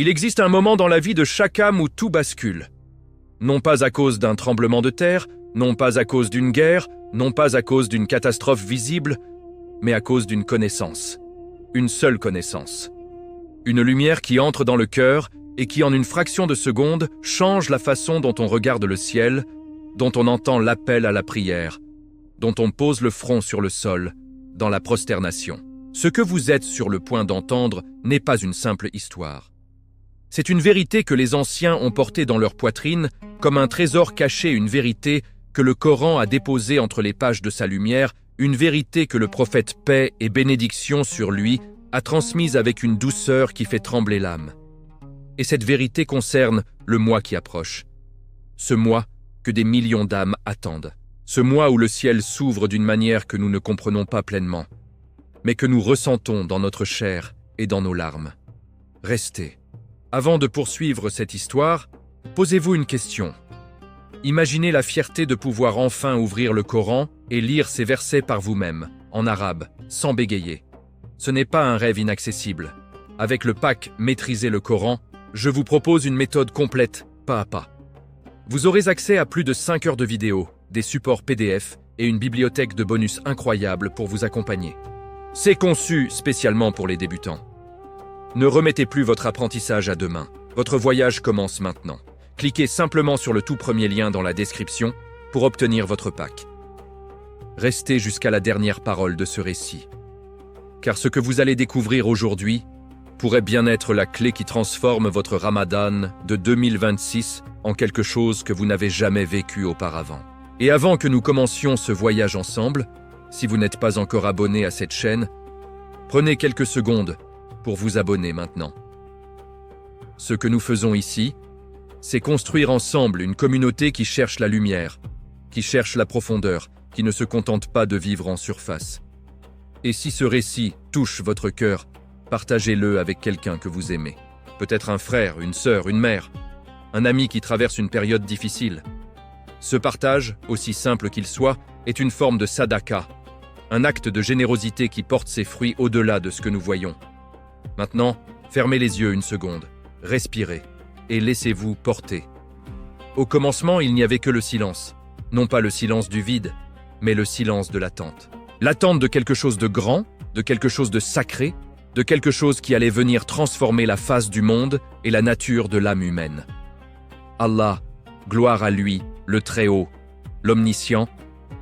Il existe un moment dans la vie de chaque âme où tout bascule. Non pas à cause d'un tremblement de terre, non pas à cause d'une guerre, non pas à cause d'une catastrophe visible, mais à cause d'une connaissance. Une seule connaissance. Une lumière qui entre dans le cœur et qui, en une fraction de seconde, change la façon dont on regarde le ciel, dont on entend l'appel à la prière, dont on pose le front sur le sol, dans la prosternation. Ce que vous êtes sur le point d'entendre n'est pas une simple histoire. C'est une vérité que les anciens ont portée dans leur poitrine, comme un trésor caché, une vérité que le Coran a déposée entre les pages de sa lumière, une vérité que le prophète paix et bénédiction sur lui a transmise avec une douceur qui fait trembler l'âme. Et cette vérité concerne le mois qui approche. Ce mois que des millions d'âmes attendent. Ce mois où le ciel s'ouvre d'une manière que nous ne comprenons pas pleinement, mais que nous ressentons dans notre chair et dans nos larmes. Restez. Avant de poursuivre cette histoire, posez-vous une question. Imaginez la fierté de pouvoir enfin ouvrir le Coran et lire ces versets par vous-même, en arabe, sans bégayer. Ce n'est pas un rêve inaccessible. Avec le pack Maîtriser le Coran, je vous propose une méthode complète, pas à pas. Vous aurez accès à plus de 5 heures de vidéos, des supports PDF et une bibliothèque de bonus incroyable pour vous accompagner. C'est conçu spécialement pour les débutants. Ne remettez plus votre apprentissage à demain. Votre voyage commence maintenant. Cliquez simplement sur le tout premier lien dans la description pour obtenir votre pack. Restez jusqu'à la dernière parole de ce récit. Car ce que vous allez découvrir aujourd'hui pourrait bien être la clé qui transforme votre Ramadan de 2026 en quelque chose que vous n'avez jamais vécu auparavant. Et avant que nous commencions ce voyage ensemble, si vous n'êtes pas encore abonné à cette chaîne, prenez quelques secondes pour vous abonner maintenant. Ce que nous faisons ici, c'est construire ensemble une communauté qui cherche la lumière, qui cherche la profondeur, qui ne se contente pas de vivre en surface. Et si ce récit touche votre cœur, partagez-le avec quelqu'un que vous aimez. Peut-être un frère, une sœur, une mère, un ami qui traverse une période difficile. Ce partage, aussi simple qu'il soit, est une forme de sadaka, un acte de générosité qui porte ses fruits au-delà de ce que nous voyons. Maintenant, fermez les yeux une seconde, respirez et laissez-vous porter. Au commencement, il n'y avait que le silence. Non pas le silence du vide, mais le silence de l'attente. L'attente de quelque chose de grand, de quelque chose de sacré, de quelque chose qui allait venir transformer la face du monde et la nature de l'âme humaine. Allah, gloire à lui, le Très-Haut, l'Omniscient,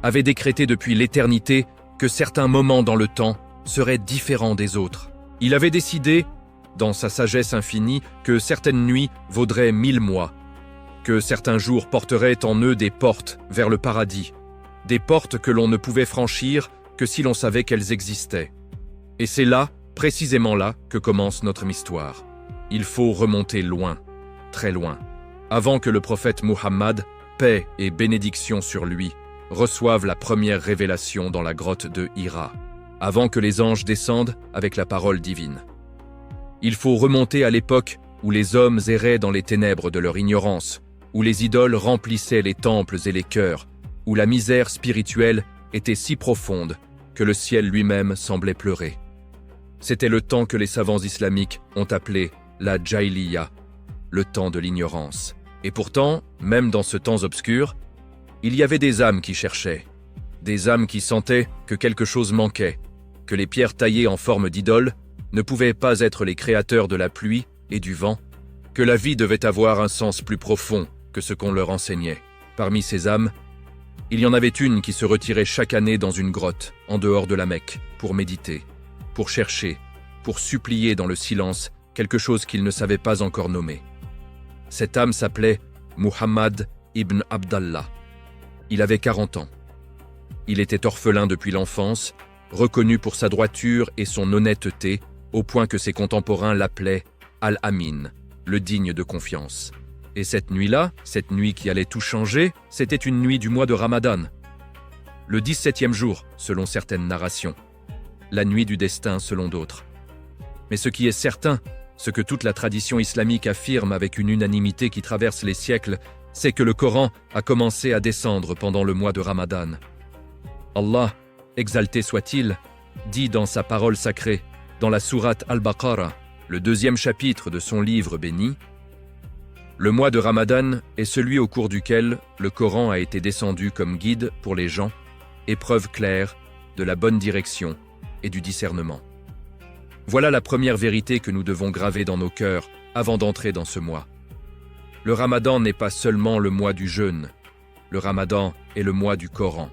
avait décrété depuis l'éternité que certains moments dans le temps seraient différents des autres. Il avait décidé, dans sa sagesse infinie, que certaines nuits vaudraient 1000 mois, que certains jours porteraient en eux des portes vers le paradis, des portes que l'on ne pouvait franchir que si l'on savait qu'elles existaient. Et c'est là, précisément là, que commence notre histoire. Il faut remonter loin, très loin, avant que le prophète Muhammad, paix et bénédiction sur lui, reçoive la première révélation dans la grotte de Hira, avant que les anges descendent avec la parole divine. Il faut remonter à l'époque où les hommes erraient dans les ténèbres de leur ignorance, où les idoles remplissaient les temples et les cœurs, où la misère spirituelle était si profonde que le ciel lui-même semblait pleurer. C'était le temps que les savants islamiques ont appelé la Jahiliya, le temps de l'ignorance. Et pourtant, même dans ce temps obscur, il y avait des âmes qui cherchaient, des âmes qui sentaient que quelque chose manquait, que les pierres taillées en forme d'idoles ne pouvaient pas être les créateurs de la pluie et du vent, que la vie devait avoir un sens plus profond que ce qu'on leur enseignait. Parmi ces âmes, il y en avait une qui se retirait chaque année dans une grotte, en dehors de la Mecque, pour méditer, pour chercher, pour supplier dans le silence quelque chose qu'il ne savait pas encore nommer. Cette âme s'appelait Muhammad ibn Abdallah. Il avait 40 ans. Il était orphelin depuis l'enfance, reconnu pour sa droiture et son honnêteté, au point que ses contemporains l'appelaient Al-Amin, le digne de confiance. Et cette nuit-là, cette nuit qui allait tout changer, c'était une nuit du mois de Ramadan. Le 17e jour, selon certaines narrations. La nuit du destin, selon d'autres. Mais ce qui est certain, ce que toute la tradition islamique affirme avec une unanimité qui traverse les siècles, c'est que le Coran a commencé à descendre pendant le mois de Ramadan. Allah, exalté soit-il, dit dans sa parole sacrée, dans la sourate Al-Baqarah, Le deuxième chapitre de son livre béni. Le mois de Ramadan est celui au cours duquel le Coran a été descendu comme guide pour les gens, épreuve claire de la bonne direction et du discernement. Voilà la première vérité que nous devons graver dans nos cœurs avant d'entrer dans ce mois. Le Ramadan n'est pas seulement le mois du jeûne. Le Ramadan est le mois du Coran.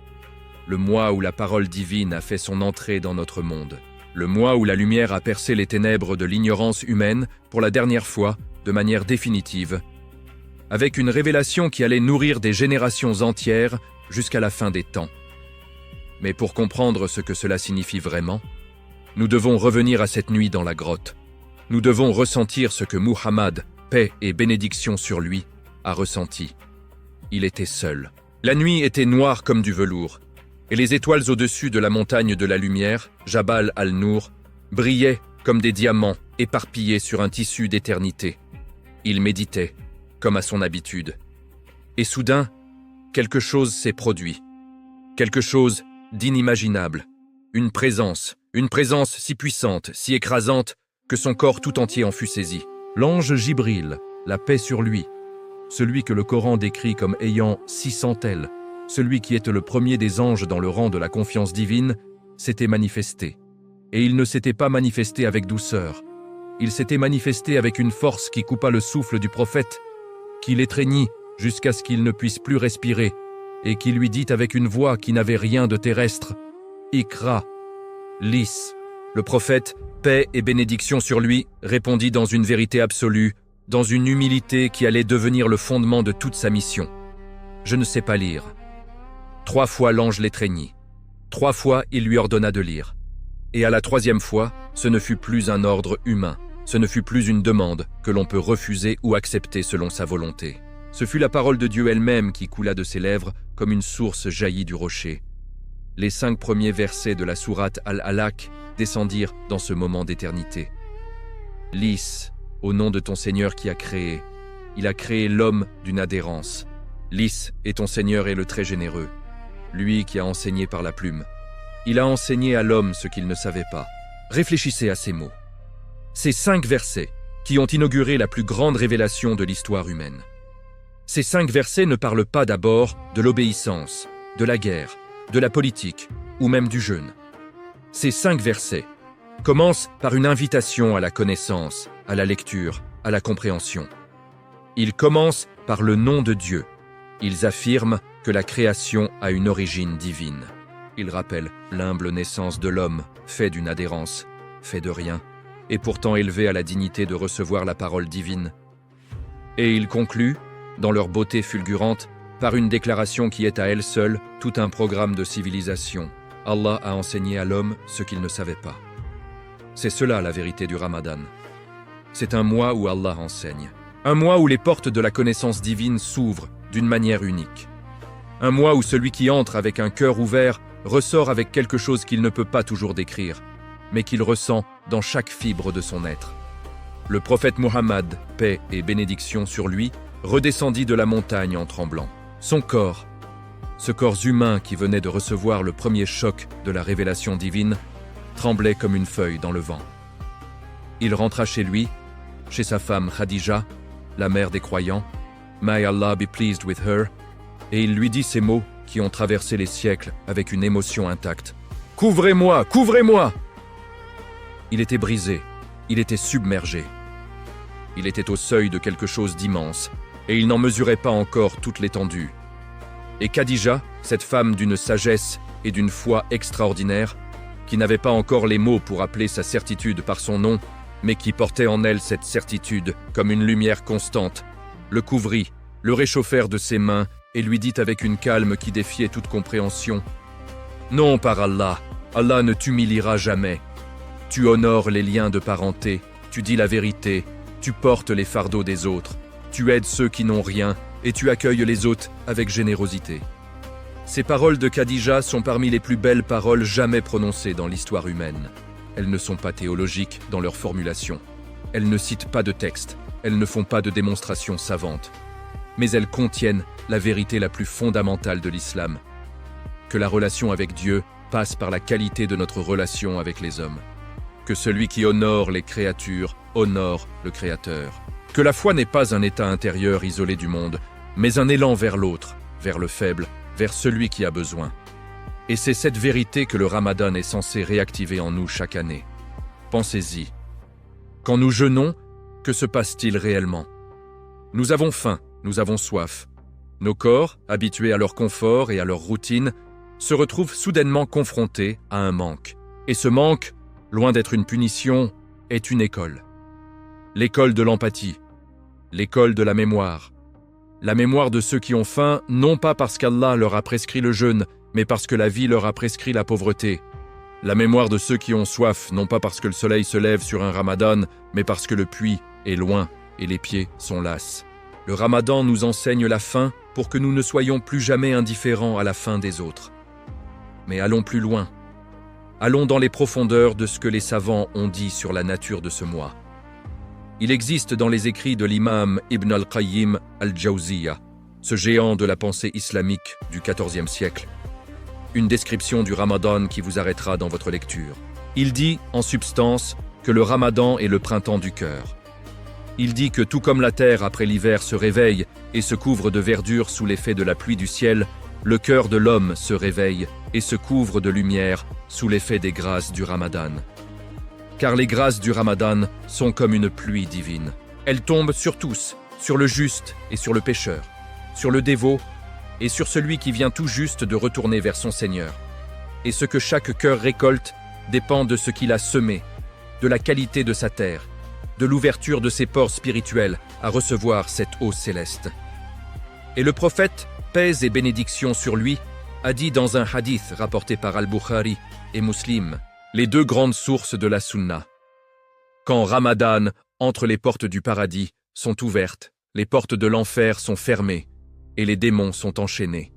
Le mois où la parole divine a fait son entrée dans notre monde. Le mois où la lumière a percé les ténèbres de l'ignorance humaine pour la dernière fois, de manière définitive, avec une révélation qui allait nourrir des générations entières jusqu'à la fin des temps. Mais pour comprendre ce que cela signifie vraiment, nous devons revenir à cette nuit dans la grotte. Nous devons ressentir ce que Muhammad, paix et bénédiction sur lui, a ressenti. Il était seul. La nuit était noire comme du velours, et les étoiles au-dessus de la montagne de la lumière, Jabal al-Nour, brillaient comme des diamants éparpillés sur un tissu d'éternité. Il méditait, comme à son habitude. Et soudain, quelque chose s'est produit. Quelque chose d'inimaginable. Une présence si puissante, si écrasante, que son corps tout entier en fut saisi. L'ange Jibril, la paix sur lui, celui que le Coran décrit comme ayant 600 ailes, celui qui est le premier des anges dans le rang de la confiance divine, s'était manifesté. Et il ne s'était pas manifesté avec douceur. Il s'était manifesté avec une force qui coupa le souffle du prophète, qui l'étreignit jusqu'à ce qu'il ne puisse plus respirer, et qui lui dit avec une voix qui n'avait rien de terrestre, « Ikra, lis ». Le prophète, paix et bénédiction sur lui, répondit dans une vérité absolue, dans une humilité qui allait devenir le fondement de toute sa mission. « Je ne sais pas lire ». 3 fois l'ange l'étreignit. 3 fois il lui ordonna de lire. Et à la 3e fois, ce ne fut plus un ordre humain, ce ne fut plus une demande que l'on peut refuser ou accepter selon sa volonté. Ce fut la parole de Dieu elle-même qui coula de ses lèvres comme une source jaillie du rocher. Les 5 premiers versets de la sourate Al-Alaq descendirent dans ce moment d'éternité. Lis, au nom de ton Seigneur qui a créé. Il a créé l'homme d'une adhérence. Lis, et ton Seigneur est le très généreux. Lui qui a enseigné par la plume. Il a enseigné à l'homme ce qu'il ne savait pas. Réfléchissez à ces mots. Ces 5 versets qui ont inauguré la plus grande révélation de l'histoire humaine. Ces 5 versets ne parlent pas d'abord de l'obéissance, de la guerre, de la politique ou même du jeûne. Ces 5 versets commencent par une invitation à la connaissance, à la lecture, à la compréhension. Ils commencent par le nom de Dieu. Ils affirment que la création a une origine divine. Ils rappellent l'humble naissance de l'homme, fait d'une adhérence, fait de rien, et pourtant élevé à la dignité de recevoir la parole divine. Et ils concluent, dans leur beauté fulgurante, par une déclaration qui est à elle seule tout un programme de civilisation. Allah a enseigné à l'homme ce qu'il ne savait pas. C'est cela la vérité du Ramadan. C'est un mois où Allah enseigne. Un mois où les portes de la connaissance divine s'ouvrent d'une manière unique. Un mois où celui qui entre avec un cœur ouvert ressort avec quelque chose qu'il ne peut pas toujours décrire, mais qu'il ressent dans chaque fibre de son être. Le prophète Muhammad, paix et bénédiction sur lui, redescendit de la montagne en tremblant. Son corps, ce corps humain qui venait de recevoir le premier choc de la révélation divine, tremblait comme une feuille dans le vent. Il rentra chez lui, chez sa femme Khadija, la mère des croyants, « May Allah be pleased with her », et il lui dit ces mots qui ont traversé les siècles avec une émotion intacte. « Couvrez-moi, couvrez-moi » Il était brisé, il était submergé. Il était au seuil de quelque chose d'immense, et il n'en mesurait pas encore toute l'étendue. Et Khadija, cette femme d'une sagesse et d'une foi extraordinaire, qui n'avait pas encore les mots pour appeler sa certitude par son nom, mais qui portait en elle cette certitude comme une lumière constante, le couvrit, le réchauffèrent de ses mains et lui dit avec une calme qui défiait toute compréhension : « Non, par Allah, Allah ne t'humiliera jamais. Tu honores les liens de parenté, tu dis la vérité, tu portes les fardeaux des autres, tu aides ceux qui n'ont rien et tu accueilles les autres avec générosité. » Ces paroles de Khadija sont parmi les plus belles paroles jamais prononcées dans l'histoire humaine. Elles ne sont pas théologiques dans leur formulation. Elles ne citent pas de texte, elles ne font pas de démonstrations savantes. Mais elles contiennent la vérité la plus fondamentale de l'islam, que la relation avec Dieu passe par la qualité de notre relation avec les hommes. que celui qui honore les créatures honore le Créateur. Que la foi n'est pas un état intérieur isolé du monde, mais un élan vers l'autre, vers le faible, vers celui qui a besoin. Et c'est cette vérité que le Ramadan est censé réactiver en nous chaque année. Pensez-y. Quand nous jeûnons, que se passe-t-il réellement? Nous avons faim, nous avons soif. Nos corps, habitués à leur confort et à leur routine, se retrouvent soudainement confrontés à un manque. Et ce manque, loin d'être une punition, est une école. L'école de l'empathie, l'école de la mémoire de ceux qui ont faim, non pas parce qu'Allah leur a prescrit le jeûne, mais parce que la vie leur a prescrit la pauvreté. La mémoire de ceux qui ont soif, non pas parce que le soleil se lève sur un Ramadan, mais parce que le puits est loin et les pieds sont lasses. Le Ramadan nous enseigne la faim pour que nous ne soyons plus jamais indifférents à la faim des autres. Mais allons plus loin. Allons dans les profondeurs de ce que les savants ont dit sur la nature de ce mois. Il existe dans les écrits de l'imam Ibn al-Qayyim al-Jawziyya, ce géant de la pensée islamique du XIVe siècle, une description du Ramadan qui vous arrêtera dans votre lecture. Il dit, en substance, que le Ramadan est le printemps du cœur. Il dit que tout comme la terre après l'hiver se réveille et se couvre de verdure sous l'effet de la pluie du ciel, le cœur de l'homme se réveille et se couvre de lumière sous l'effet des grâces du Ramadan. Car les grâces du Ramadan sont comme une pluie divine. Elles tombent sur tous, sur le juste et sur le pécheur, sur le dévot et sur celui qui vient tout juste de retourner vers son Seigneur. Et ce que chaque cœur récolte dépend de ce qu'il a semé, de la qualité de sa terre, de l'ouverture de ses pores spirituels à recevoir cette eau céleste. Et le prophète, paix et bénédiction sur lui, a dit dans un hadith rapporté par Al-Bukhari et Muslim, les deux grandes sources de la Sunna. Quand Ramadan entre les portes du paradis sont ouvertes, les portes de l'enfer sont fermées et les démons sont enchaînés.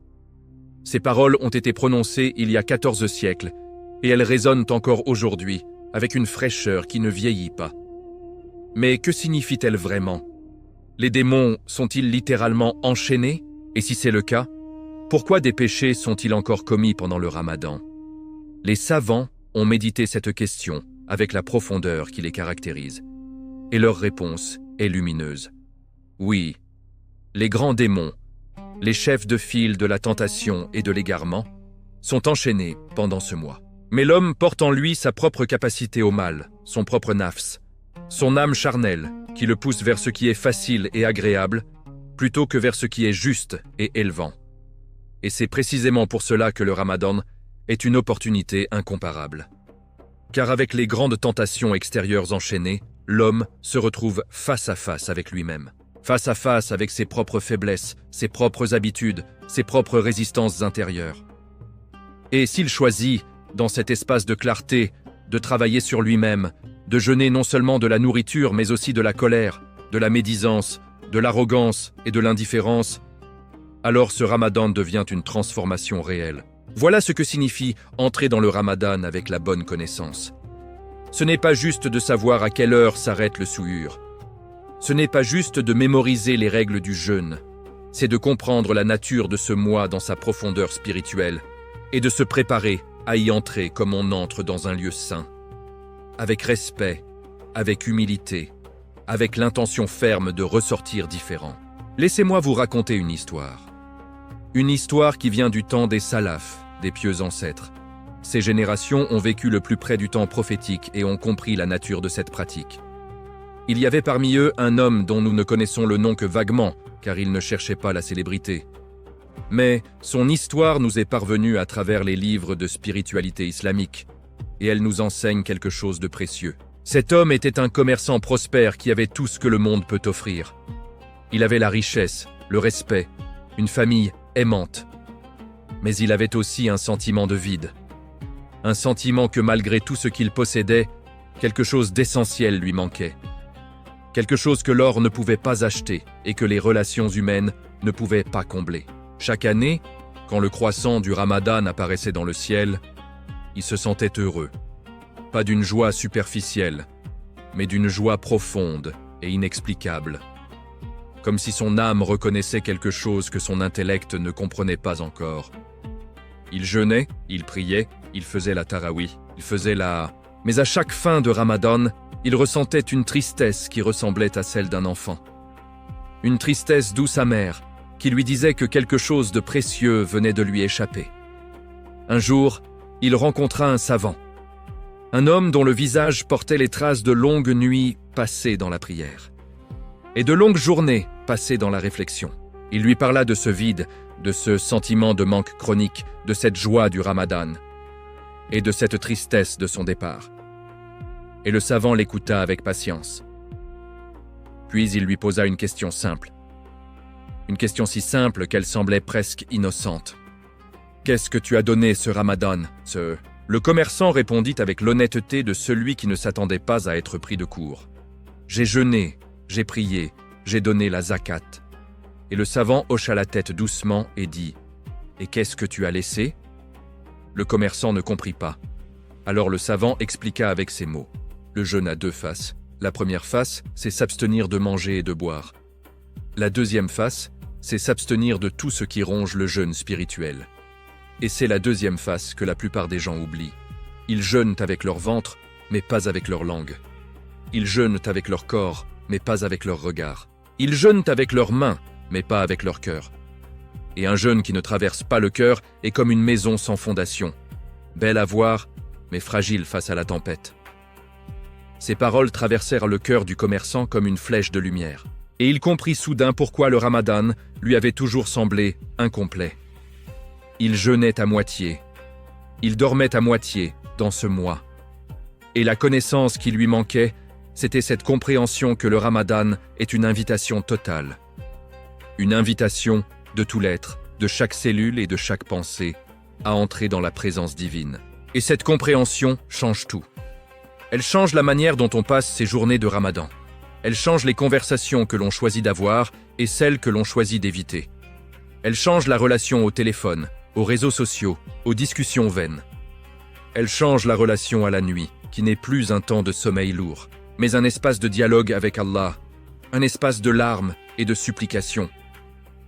Ces paroles ont été prononcées il y a 14 siècles et elles résonnent encore aujourd'hui avec une fraîcheur qui ne vieillit pas. Mais que signifient-elles vraiment? Les démons sont-ils littéralement enchaînés? Et si c'est le cas, pourquoi des péchés sont-ils encore commis pendant le Ramadan? Les savants ont médité cette question avec la profondeur qui les caractérise. Et leur réponse est lumineuse. Oui, les grands démons, les chefs de file de la tentation et de l'égarement, sont enchaînés pendant ce mois. Mais l'homme porte en lui sa propre capacité au mal, son propre nafs, son âme charnelle qui le pousse vers ce qui est facile et agréable, plutôt que vers ce qui est juste et élevant. Et c'est précisément pour cela que le Ramadan est une opportunité incomparable. Car avec les grandes tentations extérieures enchaînées, l'homme se retrouve face à face avec lui-même, face à face avec ses propres faiblesses, ses propres habitudes, ses propres résistances intérieures. Et s'il choisit, dans cet espace de clarté, de travailler sur lui-même, de jeûner non seulement de la nourriture, mais aussi de la colère, de la médisance, de l'arrogance et de l'indifférence, alors ce Ramadan devient une transformation réelle. Voilà ce que signifie entrer dans le Ramadan avec la bonne connaissance. Ce n'est pas juste de savoir à quelle heure s'arrête le souhur. Ce n'est pas juste de mémoriser les règles du jeûne. C'est de comprendre la nature de ce mois dans sa profondeur spirituelle et de se préparer à y entrer comme on entre dans un lieu saint. Avec respect, avec humilité, avec l'intention ferme de ressortir différent. Laissez-moi vous raconter une histoire. Une histoire qui vient du temps des salafs, des pieux ancêtres. Ces générations ont vécu le plus près du temps prophétique et ont compris la nature de cette pratique. Il y avait parmi eux un homme dont nous ne connaissons le nom que vaguement, car il ne cherchait pas la célébrité. Mais son histoire nous est parvenue à travers les livres de spiritualité islamique, et elle nous enseigne quelque chose de précieux. Cet homme était un commerçant prospère qui avait tout ce que le monde peut offrir. Il avait la richesse, le respect, une famille aimante. Mais il avait aussi un sentiment de vide. Un sentiment que malgré tout ce qu'il possédait, quelque chose d'essentiel lui manquait. Quelque chose que l'or ne pouvait pas acheter et que les relations humaines ne pouvaient pas combler. Chaque année, quand le croissant du Ramadan apparaissait dans le ciel, il se sentait heureux. Pas d'une joie superficielle, mais d'une joie profonde et inexplicable. Comme si son âme reconnaissait quelque chose que son intellect ne comprenait pas encore. Il jeûnait, il priait, il faisait la tarawih, il faisait la Mais à chaque fin de Ramadan, il ressentait une tristesse qui ressemblait à celle d'un enfant. Une tristesse douce amère, qui lui disait que quelque chose de précieux venait de lui échapper. Un jour, il rencontra un savant. Un homme dont le visage portait les traces de longues nuits passées dans la prière. Et de longues journées passées dans la réflexion. Il lui parla de ce vide, de ce sentiment de manque chronique, de cette joie du Ramadan, et de cette tristesse de son départ. Et le savant l'écouta avec patience. Puis il lui posa une question simple. Une question si simple qu'elle semblait presque innocente. « Qu'est-ce que tu as donné ce Ramadan, Le commerçant répondit avec l'honnêteté de celui qui ne s'attendait pas à être pris de court. « J'ai jeûné, j'ai prié, j'ai donné la zakat. » Et le savant hocha la tête doucement et dit « Et qu'est-ce que tu as laissé ?» Le commerçant ne comprit pas. Alors le savant expliqua avec ces mots. Le jeûne a deux faces. La première face, c'est s'abstenir de manger et de boire. La deuxième face, c'est s'abstenir de tout ce qui ronge le jeûne spirituel. Et c'est la deuxième face que la plupart des gens oublient. Ils jeûnent avec leur ventre, mais pas avec leur langue. Ils jeûnent avec leur corps, mais pas avec leur regard. Ils jeûnent avec leurs mains, mais pas avec leur cœur. Et un jeûne qui ne traverse pas le cœur est comme une maison sans fondation, belle à voir, mais fragile face à la tempête. Ces paroles traversèrent le cœur du commerçant comme une flèche de lumière, et il comprit soudain pourquoi le Ramadan lui avait toujours semblé incomplet. Il jeûnait à moitié, il dormait à moitié dans ce mois. Et la connaissance qui lui manquait, c'était cette compréhension que le Ramadan est une invitation totale. Une invitation de tout l'être, de chaque cellule et de chaque pensée, à entrer dans la présence divine. Et cette compréhension change tout. Elle change la manière dont on passe ces journées de Ramadan. Elle change les conversations que l'on choisit d'avoir et celles que l'on choisit d'éviter. Elle change la relation au téléphone, aux réseaux sociaux, aux discussions vaines. Elle change la relation à la nuit, qui n'est plus un temps de sommeil lourd, mais un espace de dialogue avec Allah, un espace de larmes et de supplications,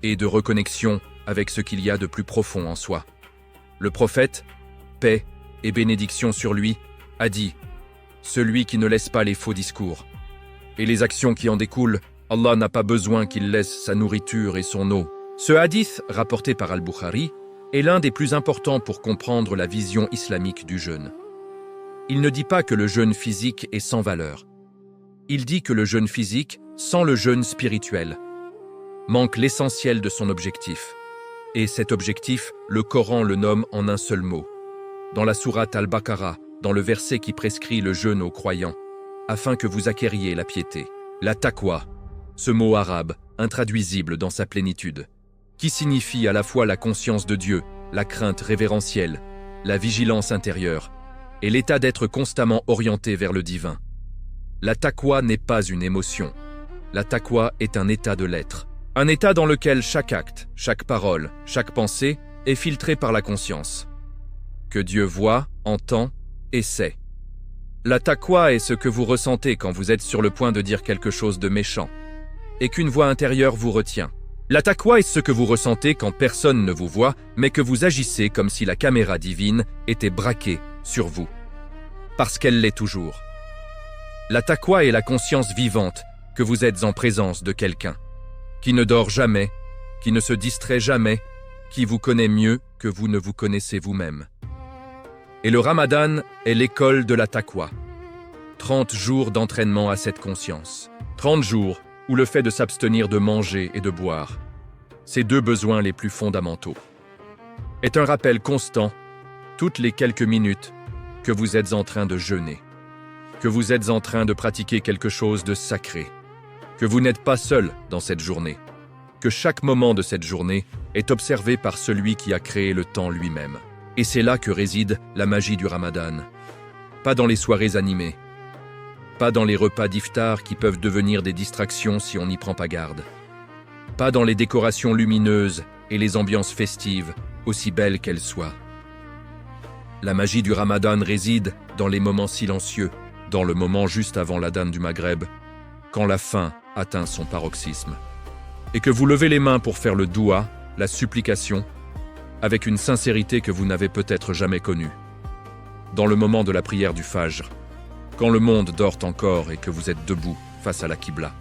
et de reconnexion avec ce qu'il y a de plus profond en soi. Le prophète, paix et bénédiction sur lui, a dit « Celui qui ne laisse pas les faux discours et les actions qui en découlent, Allah n'a pas besoin qu'il laisse sa nourriture et son eau. » Ce hadith, rapporté par Al-Bukhari, est l'un des plus importants pour comprendre la vision islamique du jeûne. Il ne dit pas que le jeûne physique est sans valeur. Il dit que le jeûne physique, sans le jeûne spirituel, manque l'essentiel de son objectif. Et cet objectif, le Coran le nomme en un seul mot. Dans la sourate Al-Baqarah, dans le verset qui prescrit le jeûne aux croyants, afin que vous acquériez la piété. La taqwa, ce mot arabe, intraduisible dans sa plénitude, qui signifie à la fois la conscience de Dieu, la crainte révérentielle, la vigilance intérieure, et l'état d'être constamment orienté vers le divin. La taqwa n'est pas une émotion. La taqwa est un état de l'être. Un état dans lequel chaque acte, chaque parole, chaque pensée est filtré par la conscience. Que Dieu voit, entend et sait. La taqwa est ce que vous ressentez quand vous êtes sur le point de dire quelque chose de méchant et qu'une voix intérieure vous retient. La taqwa est ce que vous ressentez quand personne ne vous voit, mais que vous agissez comme si la caméra divine était braquée sur vous. Parce qu'elle l'est toujours. La taqwa est la conscience vivante que vous êtes en présence de quelqu'un, qui ne dort jamais, qui ne se distrait jamais, qui vous connaît mieux que vous ne vous connaissez vous-même. Et le Ramadan est l'école de la taqwa. 30 jours d'entraînement à cette conscience. 30 jours où le fait de s'abstenir de manger et de boire, ces deux besoins les plus fondamentaux, est un rappel constant, toutes les quelques minutes, que vous êtes en train de jeûner, que vous êtes en train de pratiquer quelque chose de sacré, que vous n'êtes pas seul dans cette journée, que chaque moment de cette journée est observé par celui qui a créé le temps lui-même. Et c'est là que réside la magie du Ramadan. Pas dans les soirées animées, pas dans les repas d'iftar qui peuvent devenir des distractions si on n'y prend pas garde, pas dans les décorations lumineuses et les ambiances festives, aussi belles qu'elles soient. La magie du Ramadan réside dans les moments silencieux, dans le moment juste avant l'adhan du Maghreb, quand la faim atteint son paroxysme, et que vous levez les mains pour faire le doua, la supplication, avec une sincérité que vous n'avez peut-être jamais connue. Dans le moment de la prière du Fajr, Quand le monde dort encore et que vous êtes debout face à la Qibla,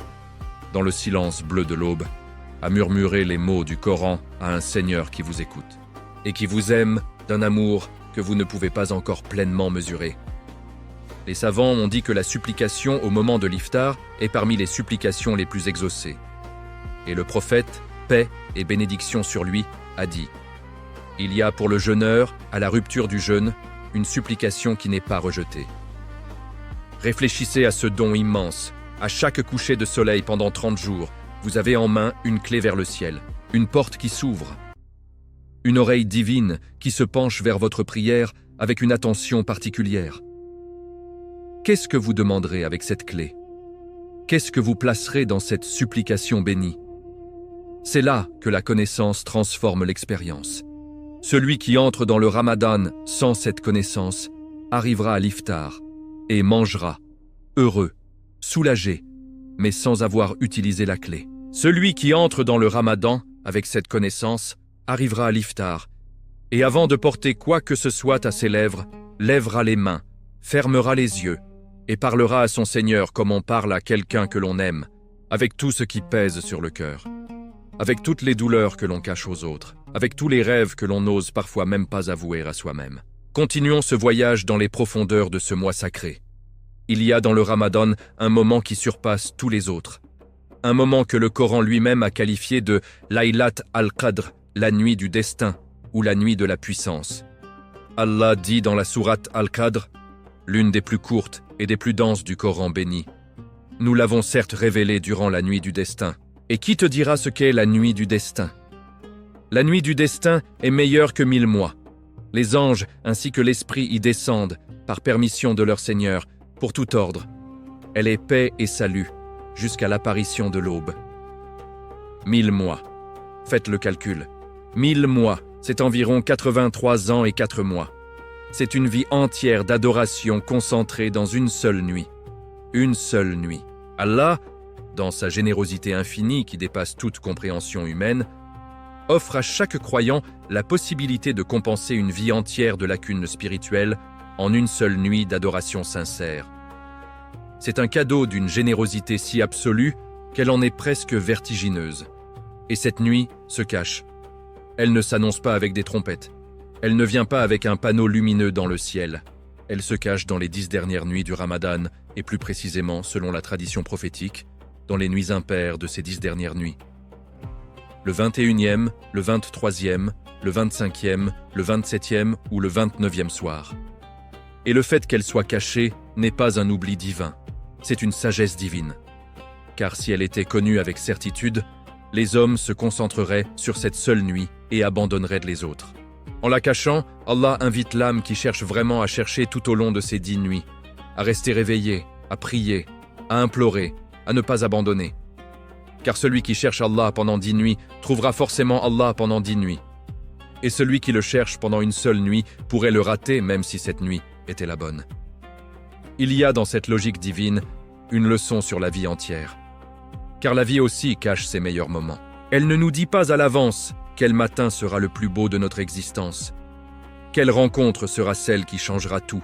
dans le silence bleu de l'aube, à murmurer les mots du Coran à un Seigneur qui vous écoute et qui vous aime d'un amour que vous ne pouvez pas encore pleinement mesurer. Les savants ont dit que la supplication au moment de l'iftar est parmi les supplications les plus exaucées. Et le prophète, paix et bénédiction sur lui, a dit « Il y a pour le jeûneur, à la rupture du jeûne, une supplication qui n'est pas rejetée. » Réfléchissez à ce don immense. À chaque coucher de soleil pendant 30 jours, vous avez en main une clé vers le ciel, une porte qui s'ouvre, une oreille divine qui se penche vers votre prière avec une attention particulière. Qu'est-ce que vous demanderez avec cette clé? Qu'est-ce que vous placerez dans cette supplication bénie? C'est là que la connaissance transforme l'expérience. Celui qui entre dans le Ramadan sans cette connaissance arrivera à l'iftar et mangera, heureux, soulagé, mais sans avoir utilisé la clé. Celui qui entre dans le Ramadan avec cette connaissance arrivera à l'iftar et avant de porter quoi que ce soit à ses lèvres, lèvera les mains, fermera les yeux et parlera à son Seigneur comme on parle à quelqu'un que l'on aime, avec tout ce qui pèse sur le cœur, avec toutes les douleurs que l'on cache aux autres, avec tous les rêves que l'on n'ose parfois même pas avouer à soi-même. Continuons ce voyage dans les profondeurs de ce mois sacré. Il y a dans le Ramadan un moment qui surpasse tous les autres. Un moment que le Coran lui-même a qualifié de Laylat al-Qadr, la nuit du destin ou la nuit de la puissance. Allah dit dans la sourate Al-Qadr, l'une des plus courtes et des plus denses du Coran béni. Nous l'avons certes révélé durant la nuit du destin. Et qui te dira ce qu'est la nuit du destin? La nuit du destin est meilleure que 1000 mois. Les anges ainsi que l'esprit y descendent, par permission de leur Seigneur, pour tout ordre. Elle est paix et salut, jusqu'à l'apparition de l'aube. 1000 mois. Faites le calcul. 1000 mois, c'est environ 83 ans et 4 mois. C'est une vie entière d'adoration concentrée dans une seule nuit. Une seule nuit. Allah, dans sa générosité infinie qui dépasse toute compréhension humaine, offre à chaque croyant la possibilité de compenser une vie entière de lacunes spirituelles en une seule nuit d'adoration sincère. C'est un cadeau d'une générosité si absolue qu'elle en est presque vertigineuse. Et cette nuit se cache. Elle ne s'annonce pas avec des trompettes. Elle ne vient pas avec un panneau lumineux dans le ciel. Elle se cache dans les 10 dernières nuits du Ramadan, et plus précisément, selon la tradition prophétique, dans les nuits impaires de ces 10 dernières nuits. Le 21e, le 23e, le 25e, le 27e ou le 29e soir. Et le fait qu'elle soit cachée n'est pas un oubli divin, c'est une sagesse divine. Car si elle était connue avec certitude, les hommes se concentreraient sur cette seule nuit et abandonneraient les autres. En la cachant, Allah invite l'âme qui cherche vraiment à chercher tout au long de ces 10 nuits, à rester réveillée, à prier, à implorer, à ne pas abandonner. Car celui qui cherche Allah pendant 10 nuits trouvera forcément Allah pendant 10 nuits. Et celui qui le cherche pendant une seule nuit pourrait le rater même si cette nuit était la bonne. Il y a dans cette logique divine une leçon sur la vie entière. Car la vie aussi cache ses meilleurs moments. Elle ne nous dit pas à l'avance quel matin sera le plus beau de notre existence, quelle rencontre sera celle qui changera tout,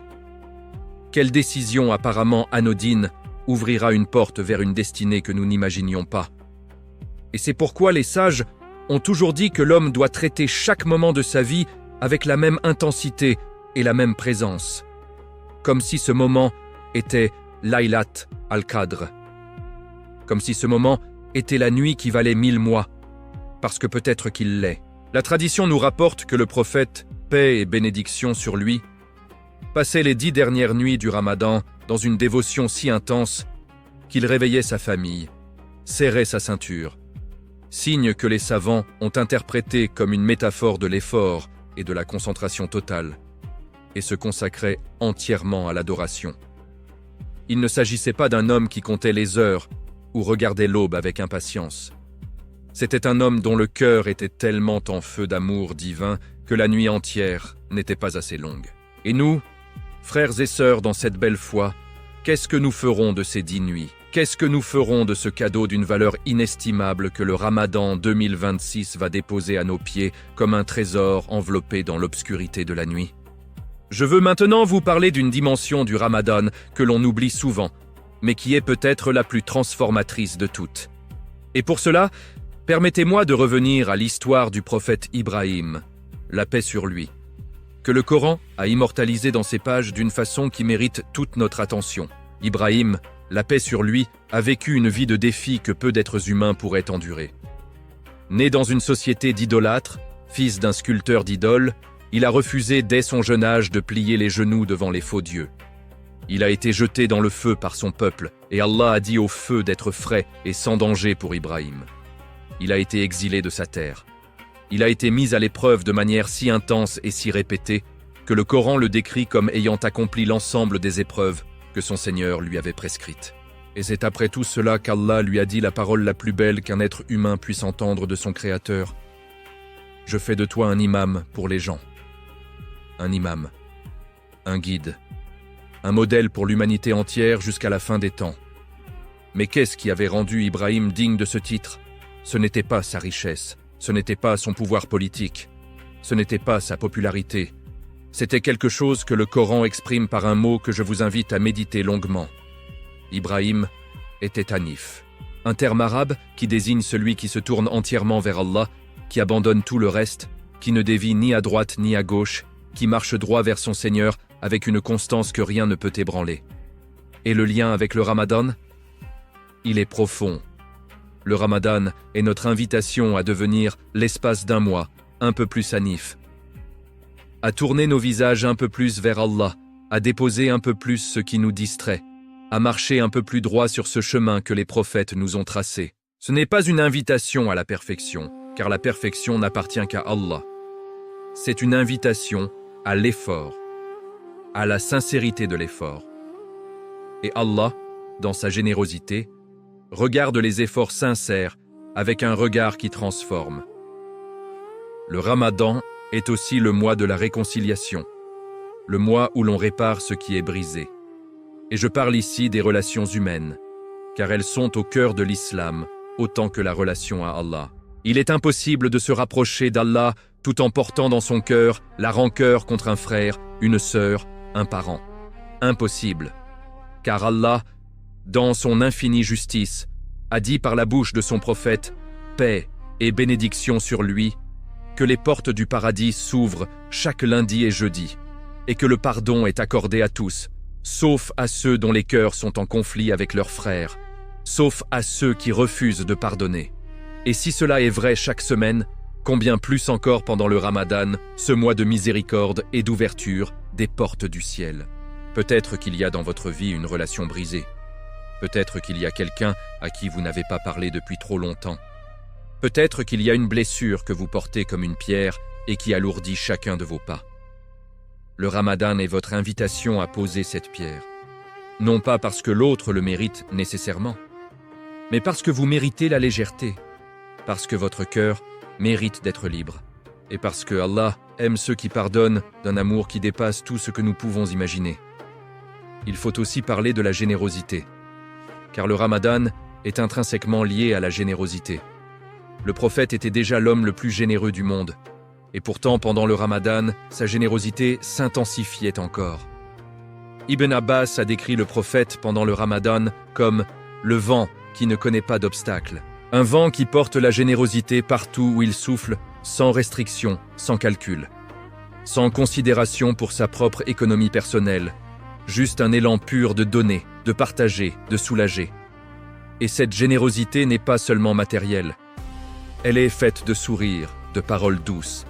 quelle décision apparemment anodine ouvrira une porte vers une destinée que nous n'imaginions pas. Et c'est pourquoi les sages ont toujours dit que l'homme doit traiter chaque moment de sa vie avec la même intensité et la même présence, comme si ce moment était Laylat al-Qadr, comme si ce moment était la nuit qui valait 1000 mois, parce que peut-être qu'il l'est. La tradition nous rapporte que le prophète, paix et bénédiction sur lui, passait les 10 dernières nuits du Ramadan dans une dévotion si intense qu'il réveillait sa famille, serrait sa ceinture, signe que les savants ont interprété comme une métaphore de l'effort et de la concentration totale, et se consacrait entièrement à l'adoration. Il ne s'agissait pas d'un homme qui comptait les heures ou regardait l'aube avec impatience. C'était un homme dont le cœur était tellement en feu d'amour divin que la nuit entière n'était pas assez longue. Et nous, frères et sœurs dans cette belle foi, qu'est-ce que nous ferons de ces 10 nuits? Qu'est-ce que nous ferons de ce cadeau d'une valeur inestimable que le Ramadan 2026 va déposer à nos pieds comme un trésor enveloppé dans l'obscurité de la nuit? Je veux maintenant vous parler d'une dimension du Ramadan que l'on oublie souvent, mais qui est peut-être la plus transformatrice de toutes. Et pour cela, permettez-moi de revenir à l'histoire du prophète Ibrahim, la paix sur lui, que le Coran a immortalisé dans ses pages d'une façon qui mérite toute notre attention. Ibrahim, la paix sur lui, a vécu une vie de défi que peu d'êtres humains pourraient endurer. Né dans une société d'idolâtres, fils d'un sculpteur d'idoles, il a refusé dès son jeune âge de plier les genoux devant les faux dieux. Il a été jeté dans le feu par son peuple, et Allah a dit au feu d'être frais et sans danger pour Ibrahim. Il a été exilé de sa terre. Il a été mis à l'épreuve de manière si intense et si répétée que le Coran le décrit comme ayant accompli l'ensemble des épreuves que son Seigneur lui avait prescrites. Et c'est après tout cela qu'Allah lui a dit la parole la plus belle qu'un être humain puisse entendre de son Créateur. « Je fais de toi un imam pour les gens. » Un imam, un guide, un modèle pour l'humanité entière jusqu'à la fin des temps. Mais qu'est-ce qui avait rendu Ibrahim digne de ce titre? Ce n'était pas sa richesse, ce n'était pas son pouvoir politique, ce n'était pas sa popularité. C'était quelque chose que le Coran exprime par un mot que je vous invite à méditer longuement. Ibrahim était Hanif, un terme arabe qui désigne celui qui se tourne entièrement vers Allah, qui abandonne tout le reste, qui ne dévie ni à droite ni à gauche, qui marche droit vers son Seigneur avec une constance que rien ne peut ébranler. Et le lien avec le Ramadan? Il est profond. Le Ramadan est notre invitation à devenir, l'espace d'un mois, un peu plus hanif, à tourner nos visages un peu plus vers Allah, à déposer un peu plus ce qui nous distrait, à marcher un peu plus droit sur ce chemin que les prophètes nous ont tracé. Ce n'est pas une invitation à la perfection, car la perfection n'appartient qu'à Allah. C'est une invitation à l'effort, à la sincérité de l'effort. Et Allah, dans sa générosité, regarde les efforts sincères avec un regard qui transforme. Le Ramadan est aussi le mois de la réconciliation, le mois où l'on répare ce qui est brisé. Et je parle ici des relations humaines, car elles sont au cœur de l'islam, autant que la relation à Allah. Il est impossible de se rapprocher d'Allah tout en portant dans son cœur la rancœur contre un frère, une sœur, un parent. Impossible, car Allah, dans son infinie justice, a dit par la bouche de son prophète « Paix et bénédiction sur lui », que les portes du paradis s'ouvrent chaque lundi et jeudi, et que le pardon est accordé à tous, sauf à ceux dont les cœurs sont en conflit avec leurs frères, sauf à ceux qui refusent de pardonner. Et si cela est vrai chaque semaine, combien plus encore pendant le Ramadan, ce mois de miséricorde et d'ouverture des portes du ciel. Peut-être qu'il y a dans votre vie une relation brisée. Peut-être qu'il y a quelqu'un à qui vous n'avez pas parlé depuis trop longtemps. Peut-être qu'il y a une blessure que vous portez comme une pierre et qui alourdit chacun de vos pas. Le Ramadan est votre invitation à poser cette pierre. Non pas parce que l'autre le mérite nécessairement, mais parce que vous méritez la légèreté, parce que votre cœur mérite d'être libre, et parce que Allah aime ceux qui pardonnent d'un amour qui dépasse tout ce que nous pouvons imaginer. Il faut aussi parler de la générosité, car le Ramadan est intrinsèquement lié à la générosité. Le prophète était déjà l'homme le plus généreux du monde, et pourtant pendant le Ramadan, sa générosité s'intensifiait encore. Ibn Abbas a décrit le prophète pendant le Ramadan comme « le vent qui ne connaît pas d'obstacles ». Un vent qui porte la générosité partout où il souffle, sans restriction, sans calcul. Sans considération pour sa propre économie personnelle. Juste un élan pur de donner, de partager, de soulager. Et cette générosité n'est pas seulement matérielle. Elle est faite de sourires, de paroles douces,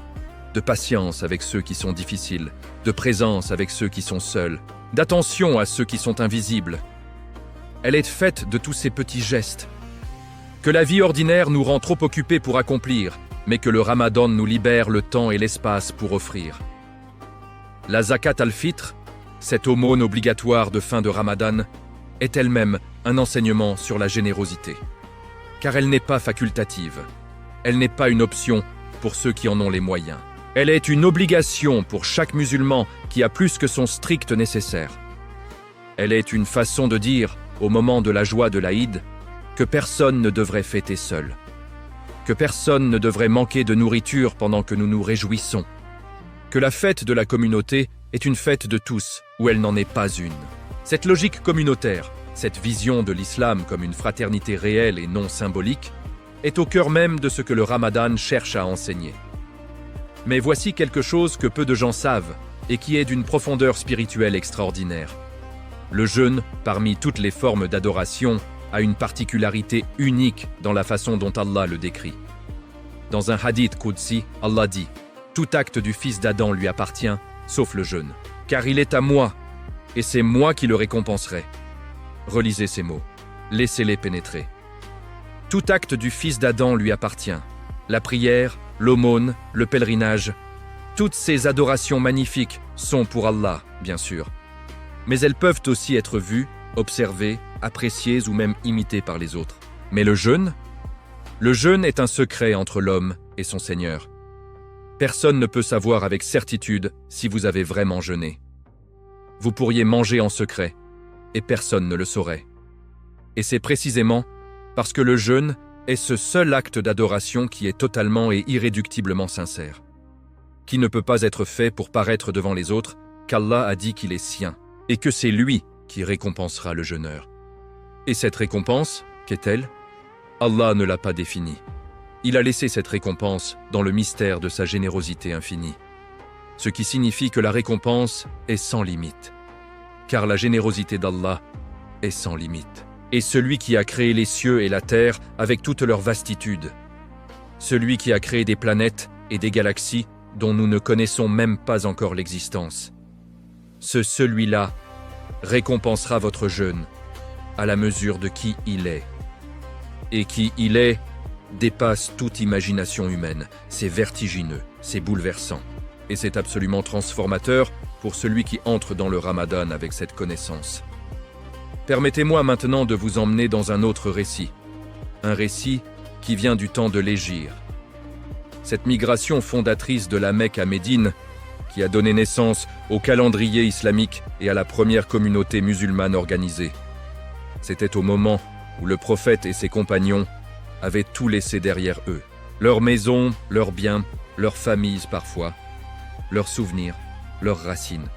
de patience avec ceux qui sont difficiles, de présence avec ceux qui sont seuls, d'attention à ceux qui sont invisibles. Elle est faite de tous ces petits gestes que la vie ordinaire nous rend trop occupés pour accomplir, mais que le Ramadan nous libère le temps et l'espace pour offrir. La zakat al-fitr, cette aumône obligatoire de fin de Ramadan, est elle-même un enseignement sur la générosité. Car elle n'est pas facultative, elle n'est pas une option pour ceux qui en ont les moyens. Elle est une obligation pour chaque musulman qui a plus que son strict nécessaire. Elle est une façon de dire, au moment de la joie de l'Aïd, que personne ne devrait fêter seul, que personne ne devrait manquer de nourriture pendant que nous nous réjouissons, que la fête de la communauté est une fête de tous, où elle n'en est pas une. Cette logique communautaire, cette vision de l'islam comme une fraternité réelle et non symbolique, est au cœur même de ce que le Ramadan cherche à enseigner. Mais voici quelque chose que peu de gens savent et qui est d'une profondeur spirituelle extraordinaire. Le jeûne, parmi toutes les formes d'adoration, a une particularité unique dans la façon dont Allah le décrit. Dans un hadith Qudsi, Allah dit « Tout acte du fils d'Adam lui appartient, sauf le jeûne, car il est à moi, et c'est moi qui le récompenserai. » Relisez ces mots, laissez-les pénétrer. Tout acte du fils d'Adam lui appartient. La prière, l'aumône, le pèlerinage, toutes ces adorations magnifiques sont pour Allah, bien sûr. Mais elles peuvent aussi être vues, observées, appréciées ou même imitées par les autres. Mais le jeûne est un secret entre l'homme et son Seigneur. Personne ne peut savoir avec certitude si vous avez vraiment jeûné. Vous pourriez manger en secret, et personne ne le saurait. Et c'est précisément parce que le jeûne est ce seul acte d'adoration qui est totalement et irréductiblement sincère, qui ne peut pas être fait pour paraître devant les autres, qu'Allah a dit qu'il est sien, et que c'est lui qui récompensera le jeûneur. Et cette récompense, qu'est-elle ? Allah ne l'a pas définie. Il a laissé cette récompense dans le mystère de sa générosité infinie, ce qui signifie que la récompense est sans limite, car la générosité d'Allah est sans limite. Et celui qui a créé les cieux et la terre avec toute leur vastitude, celui qui a créé des planètes et des galaxies dont nous ne connaissons même pas encore l'existence, celui-là récompensera votre jeûne à la mesure de qui il est. Et qui il est dépasse toute imagination humaine. C'est vertigineux, c'est bouleversant. Et c'est absolument transformateur pour celui qui entre dans le Ramadan avec cette connaissance. Permettez-moi maintenant de vous emmener dans un autre récit. Un récit qui vient du temps de l'Hégire. Cette migration fondatrice de la Mecque à Médine, qui a donné naissance au calendrier islamique et à la première communauté musulmane organisée. C'était au moment où le prophète et ses compagnons avaient tout laissé derrière eux. Leurs maisons, leurs biens, leurs familles parfois, leurs souvenirs, leurs racines.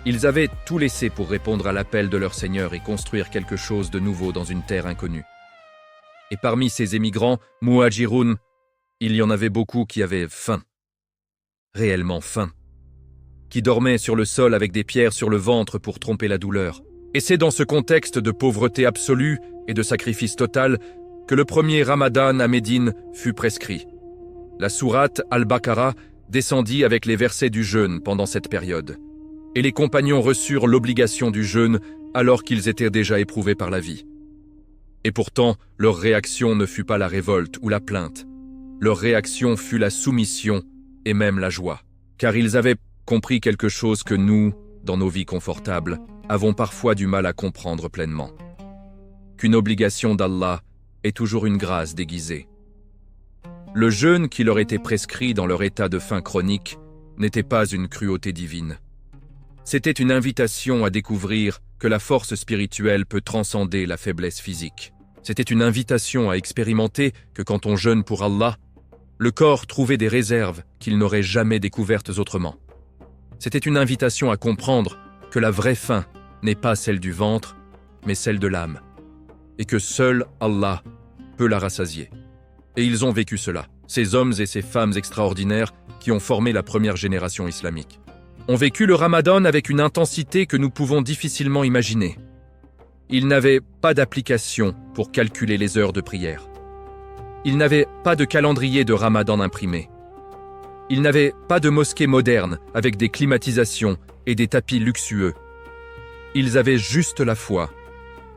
Ils avaient tout laissé pour répondre à l'appel de leur Seigneur et construire quelque chose de nouveau dans une terre inconnue. Et parmi ces émigrants, Muhajiroun, il y en avait beaucoup qui avaient faim. Réellement faim. Qui dormaient sur le sol avec des pierres sur le ventre pour tromper la douleur. Et c'est dans ce contexte de pauvreté absolue et de sacrifice total que le premier Ramadan à Médine fut prescrit. La sourate Al-Baqarah descendit avec les versets du jeûne pendant cette période. Et les compagnons reçurent l'obligation du jeûne alors qu'ils étaient déjà éprouvés par la vie. Et pourtant, leur réaction ne fut pas la révolte ou la plainte. Leur réaction fut la soumission et même la joie. Car ils avaient compris quelque chose que nous, dans nos vies confortables, avons parfois du mal à comprendre pleinement. Qu'une obligation d'Allah est toujours une grâce déguisée. Le jeûne qui leur était prescrit dans leur état de faim chronique n'était pas une cruauté divine. C'était une invitation à découvrir que la force spirituelle peut transcender la faiblesse physique. C'était une invitation à expérimenter que quand on jeûne pour Allah, le corps trouvait des réserves qu'il n'aurait jamais découvertes autrement. C'était une invitation à comprendre que la vraie faim n'est pas celle du ventre, mais celle de l'âme, et que seul Allah peut la rassasier. Et ils ont vécu cela, ces hommes et ces femmes extraordinaires qui ont formé la première génération islamique. Ont vécu le Ramadan avec une intensité que nous pouvons difficilement imaginer. Ils n'avaient pas d'application pour calculer les heures de prière. Ils n'avaient pas de calendrier de Ramadan imprimé. Ils n'avaient pas de mosquée moderne avec des climatisations et des tapis luxueux. Ils avaient juste la foi,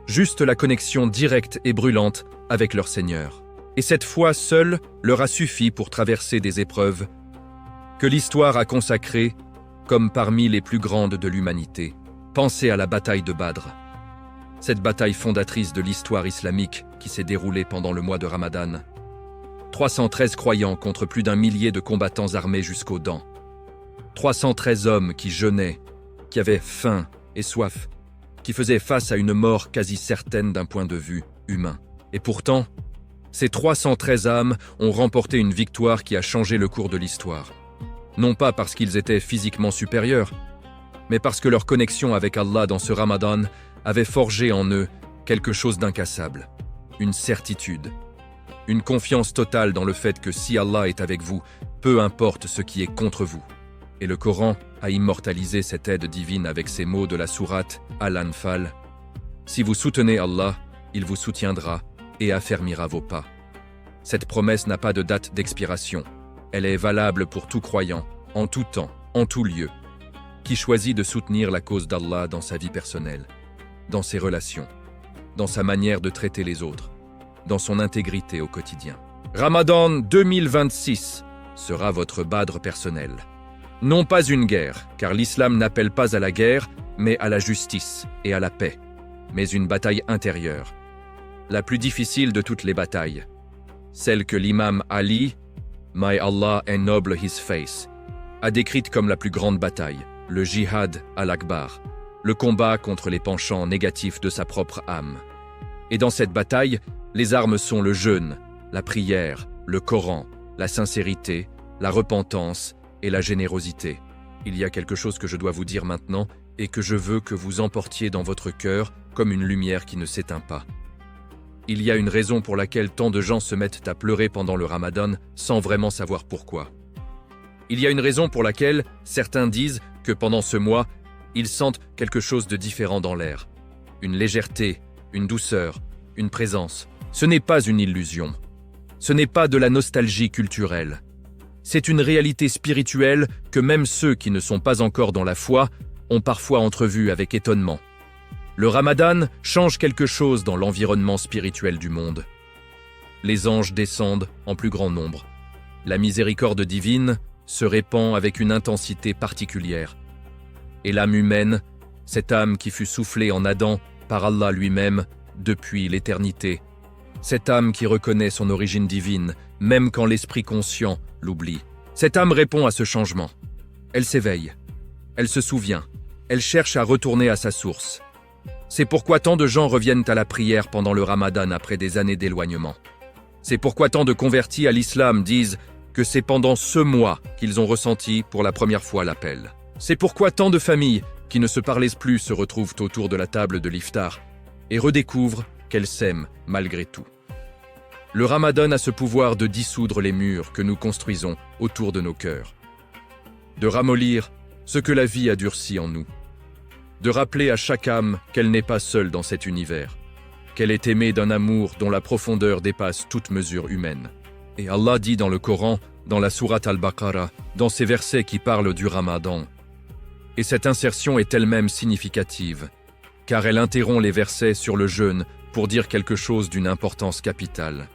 juste la connexion directe et brûlante avec leur Seigneur. Et cette foi seule leur a suffi pour traverser des épreuves que l'histoire a consacrées comme parmi les plus grandes de l'humanité. Pensez à la bataille de Badr. Cette bataille fondatrice de l'histoire islamique qui s'est déroulée pendant le mois de Ramadan. 313 croyants contre plus d'1 millier de combattants armés jusqu'aux dents. 313 hommes qui jeûnaient, qui avaient faim et soif, qui faisaient face à une mort quasi certaine d'un point de vue humain. Et pourtant, ces 313 âmes ont remporté une victoire qui a changé le cours de l'histoire. Non pas parce qu'ils étaient physiquement supérieurs, mais parce que leur connexion avec Allah dans ce Ramadan avait forgé en eux quelque chose d'incassable, une certitude, une confiance totale dans le fait que si Allah est avec vous, peu importe ce qui est contre vous. Et le Coran a immortalisé cette aide divine avec ces mots de la sourate Al-Anfal. Si vous soutenez Allah, il vous soutiendra et affermira vos pas. Cette promesse n'a pas de date d'expiration. Elle est valable pour tout croyant, en tout temps, en tout lieu, qui choisit de soutenir la cause d'Allah dans sa vie personnelle, dans ses relations, dans sa manière de traiter les autres, dans son intégrité au quotidien. Ramadan 2026 sera votre badr personnel. Non pas une guerre, car l'islam n'appelle pas à la guerre, mais à la justice et à la paix, mais une bataille intérieure, la plus difficile de toutes les batailles, celle que l'imam Ali, May Allah ennoble his face, a décrite comme la plus grande bataille, le jihad al-akbar, le combat contre les penchants négatifs de sa propre âme. Et dans cette bataille, les armes sont le jeûne, la prière, le Coran, la sincérité, la repentance et la générosité. Il y a quelque chose que je dois vous dire maintenant et que je veux que vous emportiez dans votre cœur comme une lumière qui ne s'éteint pas. Il y a une raison pour laquelle tant de gens se mettent à pleurer pendant le Ramadan sans vraiment savoir pourquoi. Il y a une raison pour laquelle certains disent que pendant ce mois, ils sentent quelque chose de différent dans l'air. Une légèreté, une douceur, une présence. Ce n'est pas une illusion. Ce n'est pas de la nostalgie culturelle. C'est une réalité spirituelle que même ceux qui ne sont pas encore dans la foi ont parfois entrevue avec étonnement. Le Ramadan change quelque chose dans l'environnement spirituel du monde. Les anges descendent en plus grand nombre. La miséricorde divine se répand avec une intensité particulière. Et l'âme humaine, cette âme qui fut soufflée en Adam par Allah lui-même depuis l'éternité, cette âme qui reconnaît son origine divine, même quand l'esprit conscient l'oublie, cette âme répond à ce changement. Elle s'éveille, elle se souvient, elle cherche à retourner à sa source. C'est pourquoi tant de gens reviennent à la prière pendant le Ramadan après des années d'éloignement. C'est pourquoi tant de convertis à l'islam disent que c'est pendant ce mois qu'ils ont ressenti pour la première fois l'appel. C'est pourquoi tant de familles qui ne se parlaient plus se retrouvent autour de la table de l'iftar et redécouvrent qu'elles s'aiment malgré tout. Le Ramadan a ce pouvoir de dissoudre les murs que nous construisons autour de nos cœurs, de ramollir ce que la vie a durci en nous, de rappeler à chaque âme qu'elle n'est pas seule dans cet univers, qu'elle est aimée d'un amour dont la profondeur dépasse toute mesure humaine. Et Allah dit dans le Coran, dans la sourate Al-Baqarah, dans ces versets qui parlent du Ramadan. Et cette insertion est elle-même significative, car elle interrompt les versets sur le jeûne pour dire quelque chose d'une importance capitale.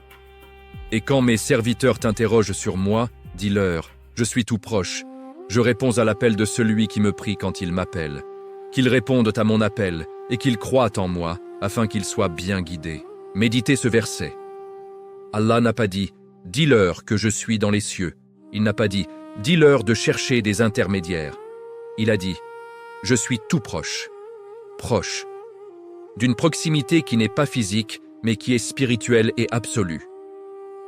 Et quand mes serviteurs t'interrogent sur moi, dis-leur, je suis tout proche, je réponds à l'appel de celui qui me prie quand il m'appelle, qu'ils répondent à mon appel et qu'ils croient en moi, afin qu'ils soient bien guidés. Méditez ce verset. Allah n'a pas dit « dis-leur que je suis dans les cieux ». Il n'a pas dit « dis-leur de chercher des intermédiaires ». Il a dit « je suis tout proche ». Proche. D'une proximité qui n'est pas physique, mais qui est spirituelle et absolue.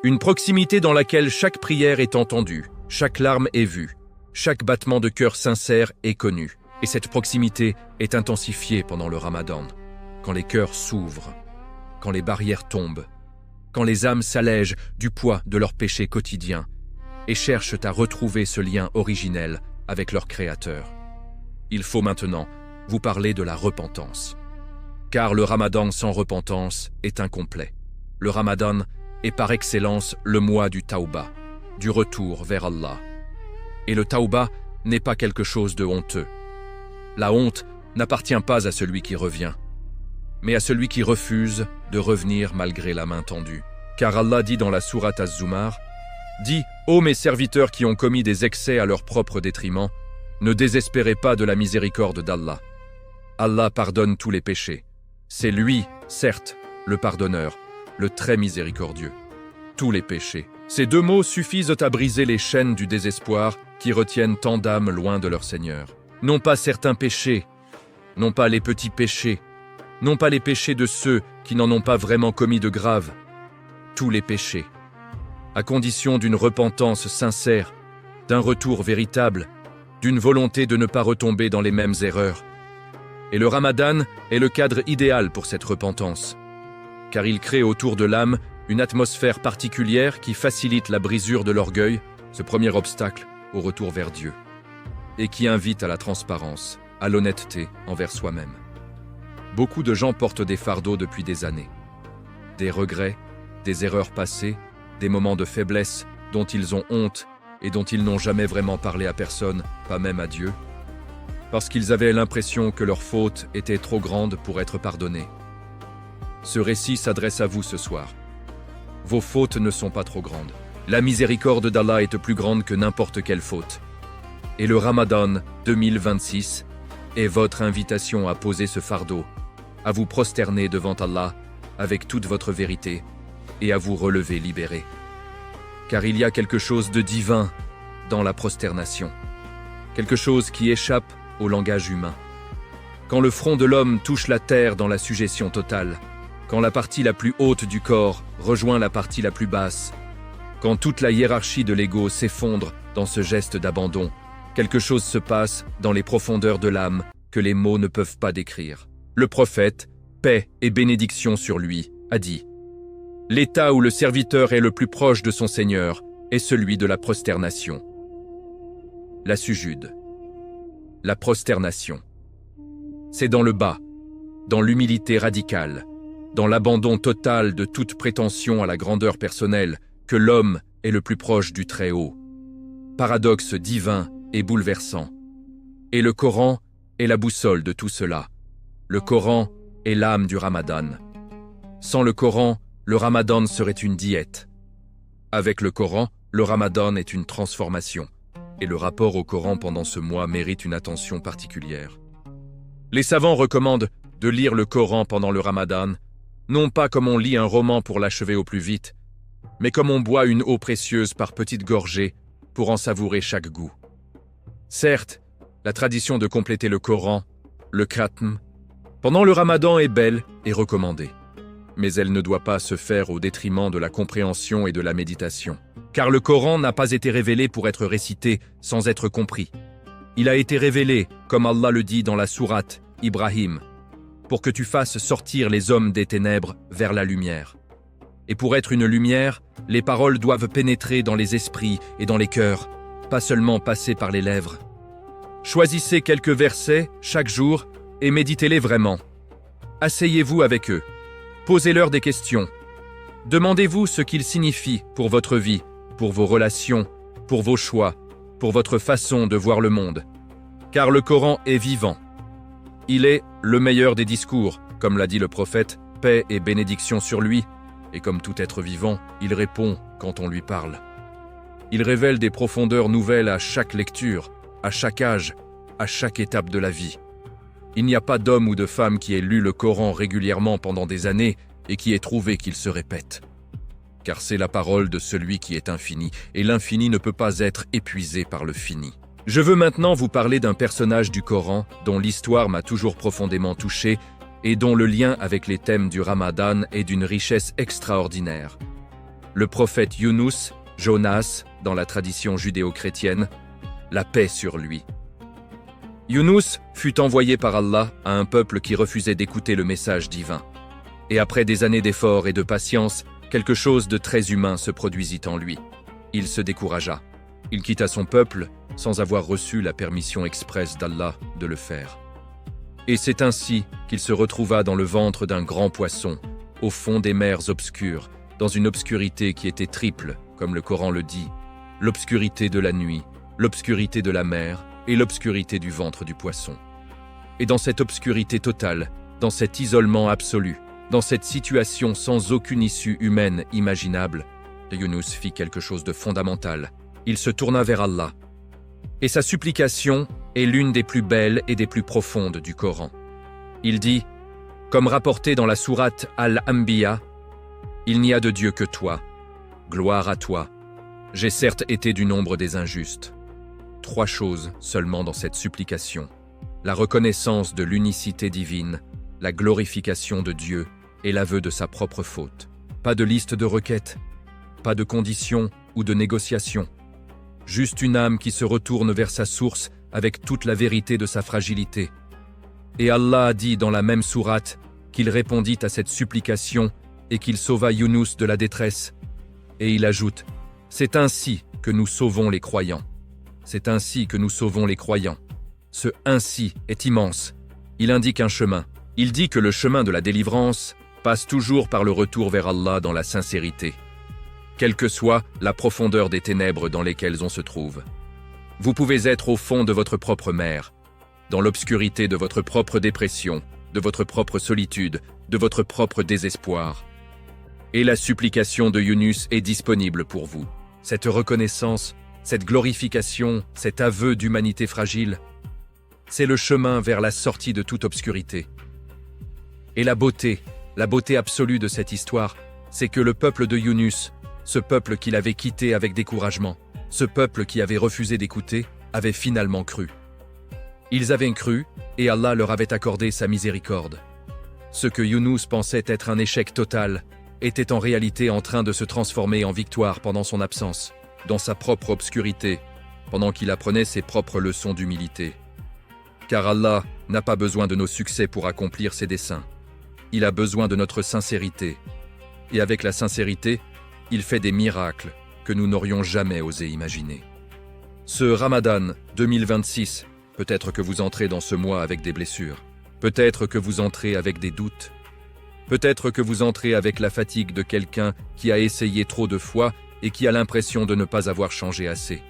Une proximité dans laquelle chaque prière est entendue, chaque larme est vue, chaque battement de cœur sincère est connu. Et cette proximité est intensifiée pendant le Ramadan, quand les cœurs s'ouvrent, quand les barrières tombent, quand les âmes s'allègent du poids de leurs péchés quotidiens et cherchent à retrouver ce lien originel avec leur Créateur. Il faut maintenant vous parler de la repentance. Car le Ramadan sans repentance est incomplet. Le Ramadan est par excellence le mois du Tawba, du retour vers Allah. Et le Tawba n'est pas quelque chose de honteux. La honte n'appartient pas à celui qui revient, mais à celui qui refuse de revenir malgré la main tendue. Car Allah dit dans la sourate Az-Zumar, « Dis, ô mes serviteurs qui ont commis des excès à leur propre détriment, ne désespérez pas de la miséricorde d'Allah. Allah pardonne tous les péchés. C'est lui, certes, le pardonneur, le très miséricordieux. Tous les péchés. » Ces deux mots suffisent à briser les chaînes du désespoir qui retiennent tant d'âmes loin de leur Seigneur. Non pas certains péchés, non pas les petits péchés, non pas les péchés de ceux qui n'en ont pas vraiment commis de graves, tous les péchés, à condition d'une repentance sincère, d'un retour véritable, d'une volonté de ne pas retomber dans les mêmes erreurs. Et le Ramadan est le cadre idéal pour cette repentance, car il crée autour de l'âme une atmosphère particulière qui facilite la brisure de l'orgueil, ce premier obstacle au retour vers Dieu, et qui invite à la transparence, à l'honnêteté envers soi-même. Beaucoup de gens portent des fardeaux depuis des années. Des regrets, des erreurs passées, des moments de faiblesse dont ils ont honte et dont ils n'ont jamais vraiment parlé à personne, pas même à Dieu, parce qu'ils avaient l'impression que leur faute était trop grande pour être pardonnée. Ce récit s'adresse à vous ce soir. Vos fautes ne sont pas trop grandes. La miséricorde d'Allah est plus grande que n'importe quelle faute. Et le Ramadan 2026 est votre invitation à poser ce fardeau, à vous prosterner devant Allah avec toute votre vérité et à vous relever libéré. Car il y a quelque chose de divin dans la prosternation, quelque chose qui échappe au langage humain. Quand le front de l'homme touche la terre dans la sujétion totale, quand la partie la plus haute du corps rejoint la partie la plus basse, quand toute la hiérarchie de l'ego s'effondre dans ce geste d'abandon, quelque chose se passe dans les profondeurs de l'âme que les mots ne peuvent pas décrire. Le prophète, paix et bénédiction sur lui, a dit « L'état où le serviteur est le plus proche de son Seigneur est celui de la prosternation. » La sujude. La prosternation. C'est dans le bas, dans l'humilité radicale, dans l'abandon total de toute prétention à la grandeur personnelle, que l'homme est le plus proche du Très-Haut. Paradoxe divin et bouleversant. Et le Coran est la boussole de tout cela. Le Coran est l'âme du Ramadan. Sans le Coran, le Ramadan serait une diète. Avec le Coran, le Ramadan est une transformation. Et le rapport au Coran pendant ce mois mérite une attention particulière. Les savants recommandent de lire le Coran pendant le Ramadan, non pas comme on lit un roman pour l'achever au plus vite, mais comme on boit une eau précieuse par petites gorgées pour en savourer chaque goût. Certes, la tradition de compléter le Coran, le khatm, pendant le Ramadan est belle et recommandée, mais elle ne doit pas se faire au détriment de la compréhension et de la méditation. Car le Coran n'a pas été révélé pour être récité sans être compris. Il a été révélé, comme Allah le dit dans la sourate Ibrahim, pour que tu fasses sortir les hommes des ténèbres vers la lumière. Et pour être une lumière, les paroles doivent pénétrer dans les esprits et dans les cœurs, pas seulement passer par les lèvres. Choisissez quelques versets chaque jour et méditez-les vraiment. Asseyez-vous avec eux. Posez-leur des questions. Demandez-vous ce qu'ils signifient pour votre vie, pour vos relations, pour vos choix, pour votre façon de voir le monde. Car le Coran est vivant. Il est le meilleur des discours, comme l'a dit le prophète, paix et bénédiction sur lui, et comme tout être vivant, il répond quand on lui parle. Il révèle des profondeurs nouvelles à chaque lecture, à chaque âge, à chaque étape de la vie. Il n'y a pas d'homme ou de femme qui ait lu le Coran régulièrement pendant des années et qui ait trouvé qu'il se répète. Car c'est la parole de celui qui est infini, et l'infini ne peut pas être épuisé par le fini. Je veux maintenant vous parler d'un personnage du Coran dont l'histoire m'a toujours profondément touché et dont le lien avec les thèmes du Ramadan est d'une richesse extraordinaire. Le prophète Younous, Jonas, dans la tradition judéo-chrétienne, la paix sur lui. Younous fut envoyé par Allah à un peuple qui refusait d'écouter le message divin. Et après des années d'efforts et de patience, quelque chose de très humain se produisit en lui. Il se découragea. Il quitta son peuple sans avoir reçu la permission expresse d'Allah de le faire. Et c'est ainsi qu'il se retrouva dans le ventre d'un grand poisson, au fond des mers obscures, dans une obscurité qui était triple, comme le Coran le dit, l'obscurité de la nuit, l'obscurité de la mer et l'obscurité du ventre du poisson. Et dans cette obscurité totale, dans cet isolement absolu, dans cette situation sans aucune issue humaine imaginable, Younous fit quelque chose de fondamental. Il se tourna vers Allah. Et sa supplication est l'une des plus belles et des plus profondes du Coran. Il dit, comme rapporté dans la sourate Al-Anbiya, « Il n'y a de Dieu que toi. Gloire à toi. J'ai certes été du nombre des injustes. » 3 choses seulement dans cette supplication. La reconnaissance de l'unicité divine, la glorification de Dieu et l'aveu de sa propre faute. Pas de liste de requêtes, pas de conditions ou de négociations. Juste une âme qui se retourne vers sa source avec toute la vérité de sa fragilité. Et Allah a dit dans la même sourate qu'il répondit à cette supplication et qu'il sauva Younous de la détresse. Et il ajoute « C'est ainsi que nous sauvons les croyants. C'est ainsi que nous sauvons les croyants. » Ce « ainsi » est immense. Il indique un chemin. Il dit que le chemin de la délivrance passe toujours par le retour vers Allah dans la sincérité, quelle que soit la profondeur des ténèbres dans lesquelles on se trouve. Vous pouvez être au fond de votre propre mer, dans l'obscurité de votre propre dépression, de votre propre solitude, de votre propre désespoir. Et la supplication de Younous est disponible pour vous. Cette reconnaissance, cette glorification, cet aveu d'humanité fragile, c'est le chemin vers la sortie de toute obscurité. Et la beauté absolue de cette histoire, c'est que le peuple de Younous, ce peuple qu'il avait quitté avec découragement, ce peuple qui avait refusé d'écouter, avait finalement cru. Ils avaient cru, et Allah leur avait accordé sa miséricorde. Ce que Younous pensait être un échec total, était en réalité en train de se transformer en victoire pendant son absence, dans sa propre obscurité, pendant qu'il apprenait ses propres leçons d'humilité. Car Allah n'a pas besoin de nos succès pour accomplir ses desseins. Il a besoin de notre sincérité. Et avec la sincérité, il fait des miracles que nous n'aurions jamais osé imaginer. Ce Ramadan 2026, peut-être que vous entrez dans ce mois avec des blessures. Peut-être que vous entrez avec des doutes. Peut-être que vous entrez avec la fatigue de quelqu'un qui a essayé trop de fois et qui a l'impression de ne pas avoir changé assez.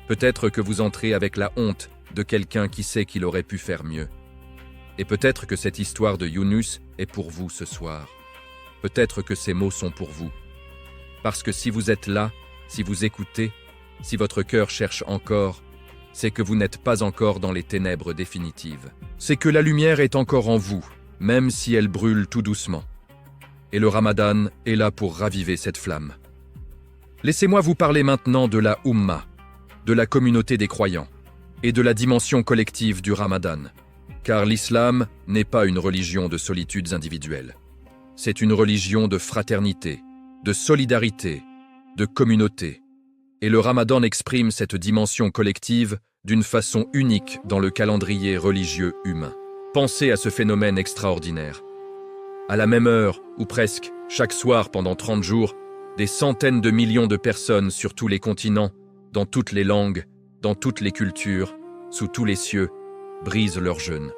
Peut-être que vous entrez avec la honte de quelqu'un qui sait qu'il aurait pu faire mieux. Et peut-être que cette histoire de Younous est pour vous ce soir. Peut-être que ces mots sont pour vous. Parce que si vous êtes là, si vous écoutez, si votre cœur cherche encore, c'est que vous n'êtes pas encore dans les ténèbres définitives. C'est que la lumière est encore en vous, même si elle brûle tout doucement. Et le Ramadan est là pour raviver cette flamme. Laissez-moi vous parler maintenant de la Ummah, de la communauté des croyants, et de la dimension collective du Ramadan. Car l'islam n'est pas une religion de solitudes individuelles. C'est une religion de fraternité, de solidarité, de communauté. Et le Ramadan exprime cette dimension collective d'une façon unique dans le calendrier religieux humain. Pensez à ce phénomène extraordinaire. À la même heure, ou presque, chaque soir pendant 30 jours, des centaines de millions de personnes sur tous les continents, dans toutes les langues, dans toutes les cultures, sous tous les cieux, brisent leur jeûne.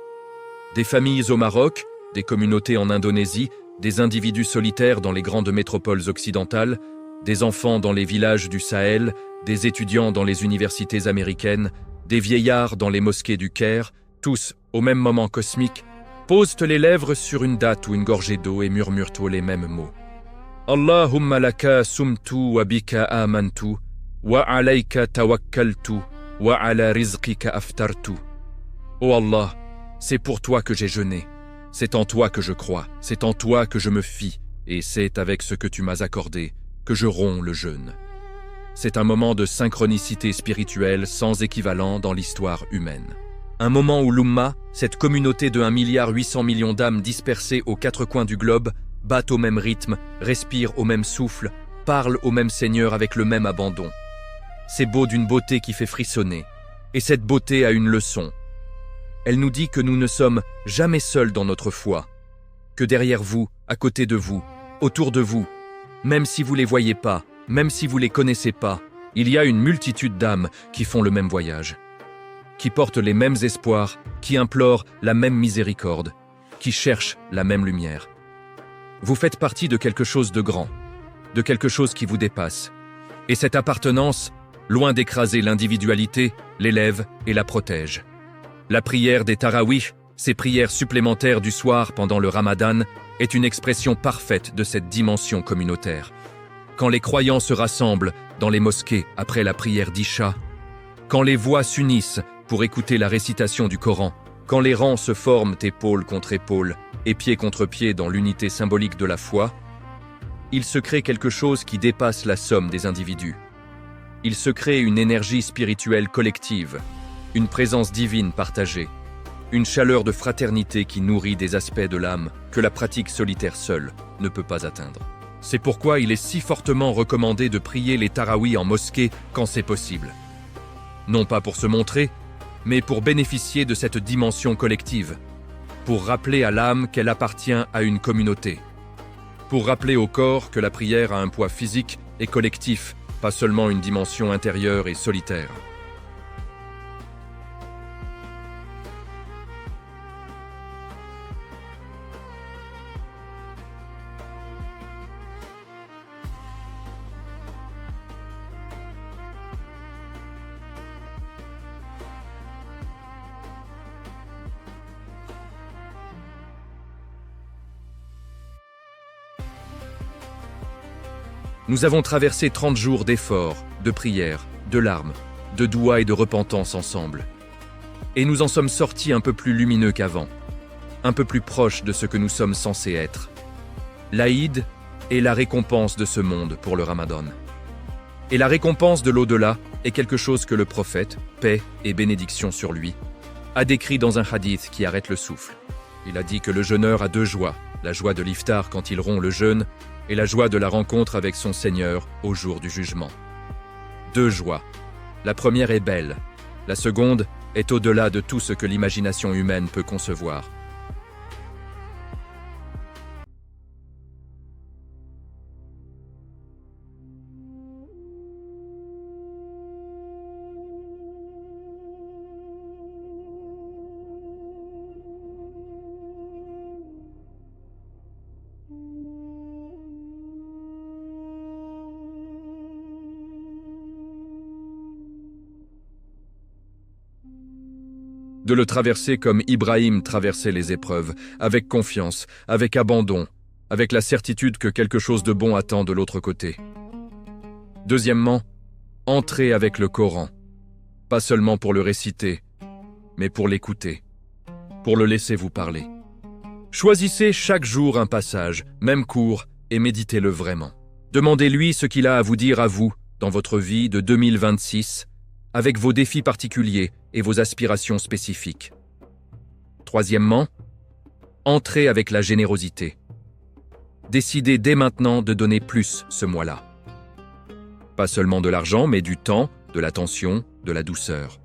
Des familles au Maroc, des communautés en Indonésie, des individus solitaires dans les grandes métropoles occidentales, des enfants dans les villages du Sahel, des étudiants dans les universités américaines, des vieillards dans les mosquées du Caire, tous, au même moment cosmique, posent les lèvres sur une date ou une gorgée d'eau et murmurent les mêmes mots. Allahumma laka sumtu wa bika amantu, wa alayka tawakkaltu, wa ala rizqika aftartu. Ô Allah, c'est pour toi que j'ai jeûné, c'est en toi que je crois, c'est en toi que je me fie, et c'est avec ce que tu m'as accordé que je romps le jeûne. C'est un moment de synchronicité spirituelle sans équivalent dans l'histoire humaine. Un moment où l'Ummah, cette communauté de 1,8 milliard d'âmes dispersées aux quatre coins du globe, battent au même rythme, respirent au même souffle, parlent au même Seigneur avec le même abandon. C'est beau d'une beauté qui fait frissonner. Et cette beauté a une leçon. Elle nous dit que nous ne sommes jamais seuls dans notre foi, que derrière vous, à côté de vous, autour de vous, même si vous ne les voyez pas, même si vous ne les connaissez pas, il y a une multitude d'âmes qui font le même voyage, qui portent les mêmes espoirs, qui implorent la même miséricorde, qui cherchent la même lumière. Vous faites partie de quelque chose de grand, de quelque chose qui vous dépasse. Et cette appartenance, loin d'écraser l'individualité, l'élève et la protège. La prière des Tarawih, ces prières supplémentaires du soir pendant le Ramadan, est une expression parfaite de cette dimension communautaire. Quand les croyants se rassemblent dans les mosquées après la prière d'Isha, quand les voix s'unissent pour écouter la récitation du Coran, quand les rangs se forment épaule contre épaule et pied contre pied dans l'unité symbolique de la foi, il se crée quelque chose qui dépasse la somme des individus. Il se crée une énergie spirituelle collective, une présence divine partagée, une chaleur de fraternité qui nourrit des aspects de l'âme que la pratique solitaire seule ne peut pas atteindre. C'est pourquoi il est si fortement recommandé de prier les tarawih en mosquée quand c'est possible. Non pas pour se montrer, mais pour bénéficier de cette dimension collective, pour rappeler à l'âme qu'elle appartient à une communauté, pour rappeler au corps que la prière a un poids physique et collectif, pas seulement une dimension intérieure et solitaire. Nous avons traversé 30 jours d'efforts, de prières, de larmes, de doua et de repentance ensemble. Et nous en sommes sortis un peu plus lumineux qu'avant, un peu plus proches de ce que nous sommes censés être. L'Aïd est la récompense de ce monde pour le Ramadan. Et la récompense de l'au-delà est quelque chose que le prophète, paix et bénédiction sur lui, a décrit dans un hadith qui arrête le souffle. Il a dit que le jeûneur a deux joies, la joie de l'iftar quand il rompt le jeûne et la joie de la rencontre avec son Seigneur au jour du jugement. Deux joies. La première est belle, la seconde est au-delà de tout ce que l'imagination humaine peut concevoir. De le traverser comme Ibrahim traversait les épreuves, avec confiance, avec abandon, avec la certitude que quelque chose de bon attend de l'autre côté. Deuxièmement, entrez avec le Coran, pas seulement pour le réciter, mais pour l'écouter, pour le laisser vous parler. Choisissez chaque jour un passage, même court, et méditez-le vraiment. Demandez-lui ce qu'il a à vous dire à vous, dans votre vie de 2026, avec vos défis particuliers et vos aspirations spécifiques. Troisièmement, entrez avec la générosité. Décidez dès maintenant de donner plus ce mois-là. Pas seulement de l'argent, mais du temps, de l'attention, de la douceur.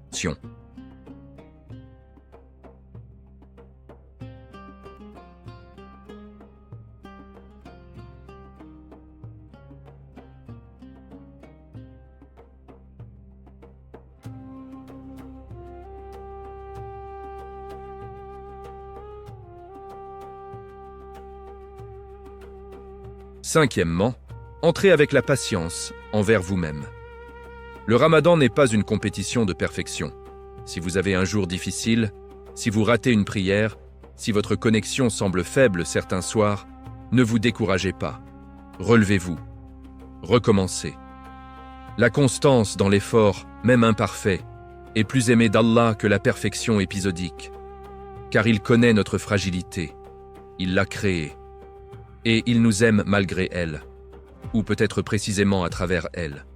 Cinquièmement, entrez avec la patience envers vous-même. Le Ramadan n'est pas une compétition de perfection. Si vous avez un jour difficile, si vous ratez une prière, si votre connexion semble faible certains soirs, ne vous découragez pas. Relevez-vous. Recommencez. La constance dans l'effort, même imparfait, est plus aimée d'Allah que la perfection épisodique. Car il connaît notre fragilité. Il l'a créée. Et il nous aime malgré elle, ou peut-être précisément à travers elle.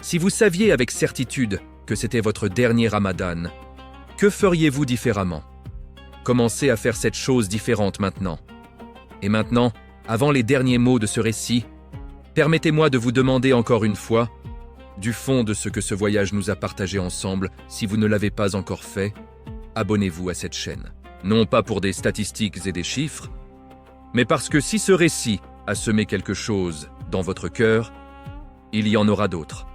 Si vous saviez avec certitude que c'était votre dernier Ramadan, que feriez-vous différemment? Commencez à faire cette chose différente maintenant. Et maintenant, avant les derniers mots de ce récit, permettez-moi de vous demander encore une fois, du fond de ce que ce voyage nous a partagé ensemble, si vous ne l'avez pas encore fait, abonnez-vous à cette chaîne. Non pas pour des statistiques et des chiffres, mais parce que si ce récit a semé quelque chose dans votre cœur, il y en aura d'autres.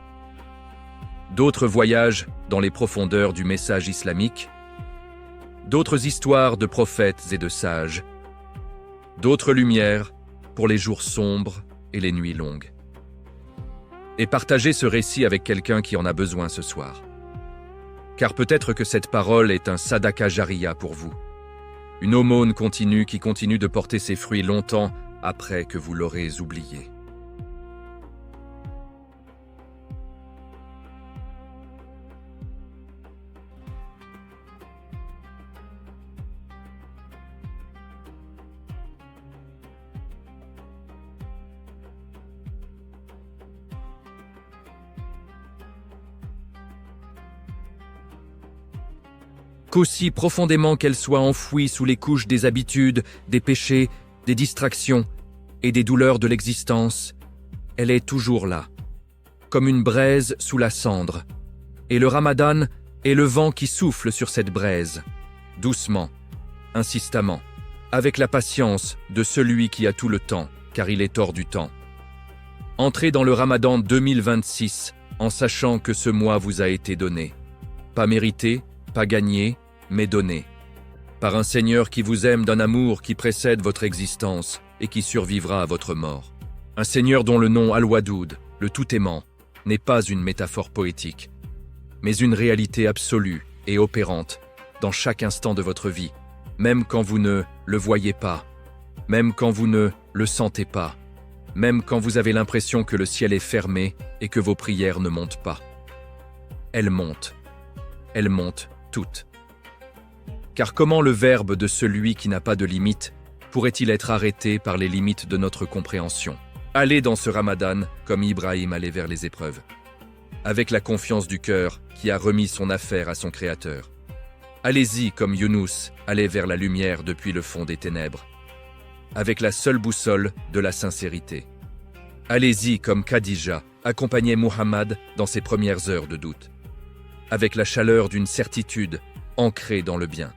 D'autres voyages dans les profondeurs du message islamique, d'autres histoires de prophètes et de sages, d'autres lumières pour les jours sombres et les nuits longues. Et partagez ce récit avec quelqu'un qui en a besoin ce soir. Car peut-être que cette parole est un sadaka jariya pour vous, une aumône continue qui continue de porter ses fruits longtemps après que vous l'aurez oublié. qu'aussi profondément qu'elle soit enfouie sous les couches des habitudes, des péchés, des distractions et des douleurs de l'existence, elle est toujours là, comme une braise sous la cendre. Et le Ramadan est le vent qui souffle sur cette braise, doucement, insistamment, avec la patience de celui qui a tout le temps, car il est hors du temps. Entrez dans le Ramadan 2026 en sachant que ce mois vous a été donné. Pas mérité, pas gagné, mais donné. Par un Seigneur qui vous aime d'un amour qui précède votre existence et qui survivra à votre mort. Un Seigneur dont le nom Al-Wadoud, le tout-aimant, n'est pas une métaphore poétique, mais une réalité absolue et opérante dans chaque instant de votre vie, même quand vous ne le voyez pas, même quand vous ne le sentez pas, même quand vous avez l'impression que le ciel est fermé et que vos prières ne montent pas. Elles montent toutes. Car comment le verbe de celui qui n'a pas de limite pourrait-il être arrêté par les limites de notre compréhension? Allez dans ce Ramadan comme Ibrahim allait vers les épreuves, avec la confiance du cœur qui a remis son affaire à son Créateur. Allez-y comme Younous allait vers la lumière depuis le fond des ténèbres, avec la seule boussole de la sincérité. Allez-y comme Khadija accompagnait Muhammad dans ses premières heures de doute, avec la chaleur d'une certitude ancrée dans le bien.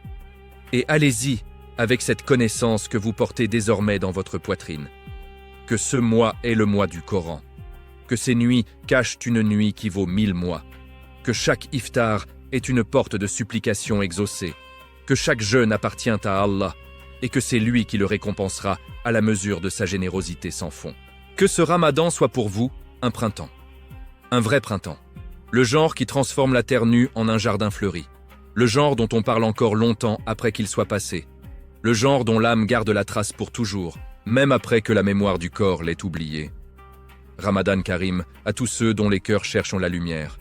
Et allez-y avec cette connaissance que vous portez désormais dans votre poitrine, que ce mois est le mois du Coran, que ces nuits cachent une nuit qui vaut 1000 mois, que chaque iftar est une porte de supplication exaucée, que chaque jeûne appartient à Allah et que c'est lui qui le récompensera à la mesure de sa générosité sans fond. Que ce Ramadan soit pour vous un printemps, un vrai printemps, le genre qui transforme la terre nue en un jardin fleuri, le genre dont on parle encore longtemps après qu'il soit passé, le genre dont l'âme garde la trace pour toujours, même après que la mémoire du corps l'ait oublié. Ramadan Karim à tous ceux dont les cœurs cherchent la lumière.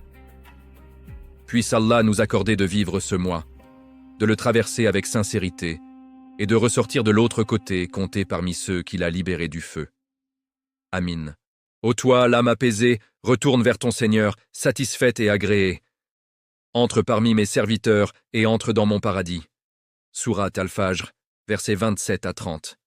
Puisse Allah nous accorder de vivre ce mois, de le traverser avec sincérité et de ressortir de l'autre côté compté parmi ceux qu'il a libérés du feu. Amin. Ô toi, l'âme apaisée, retourne vers ton Seigneur, satisfaite et agréée. Entre parmi mes serviteurs et entre dans mon paradis. Sourate Al-Fajr, versets 27 à 30.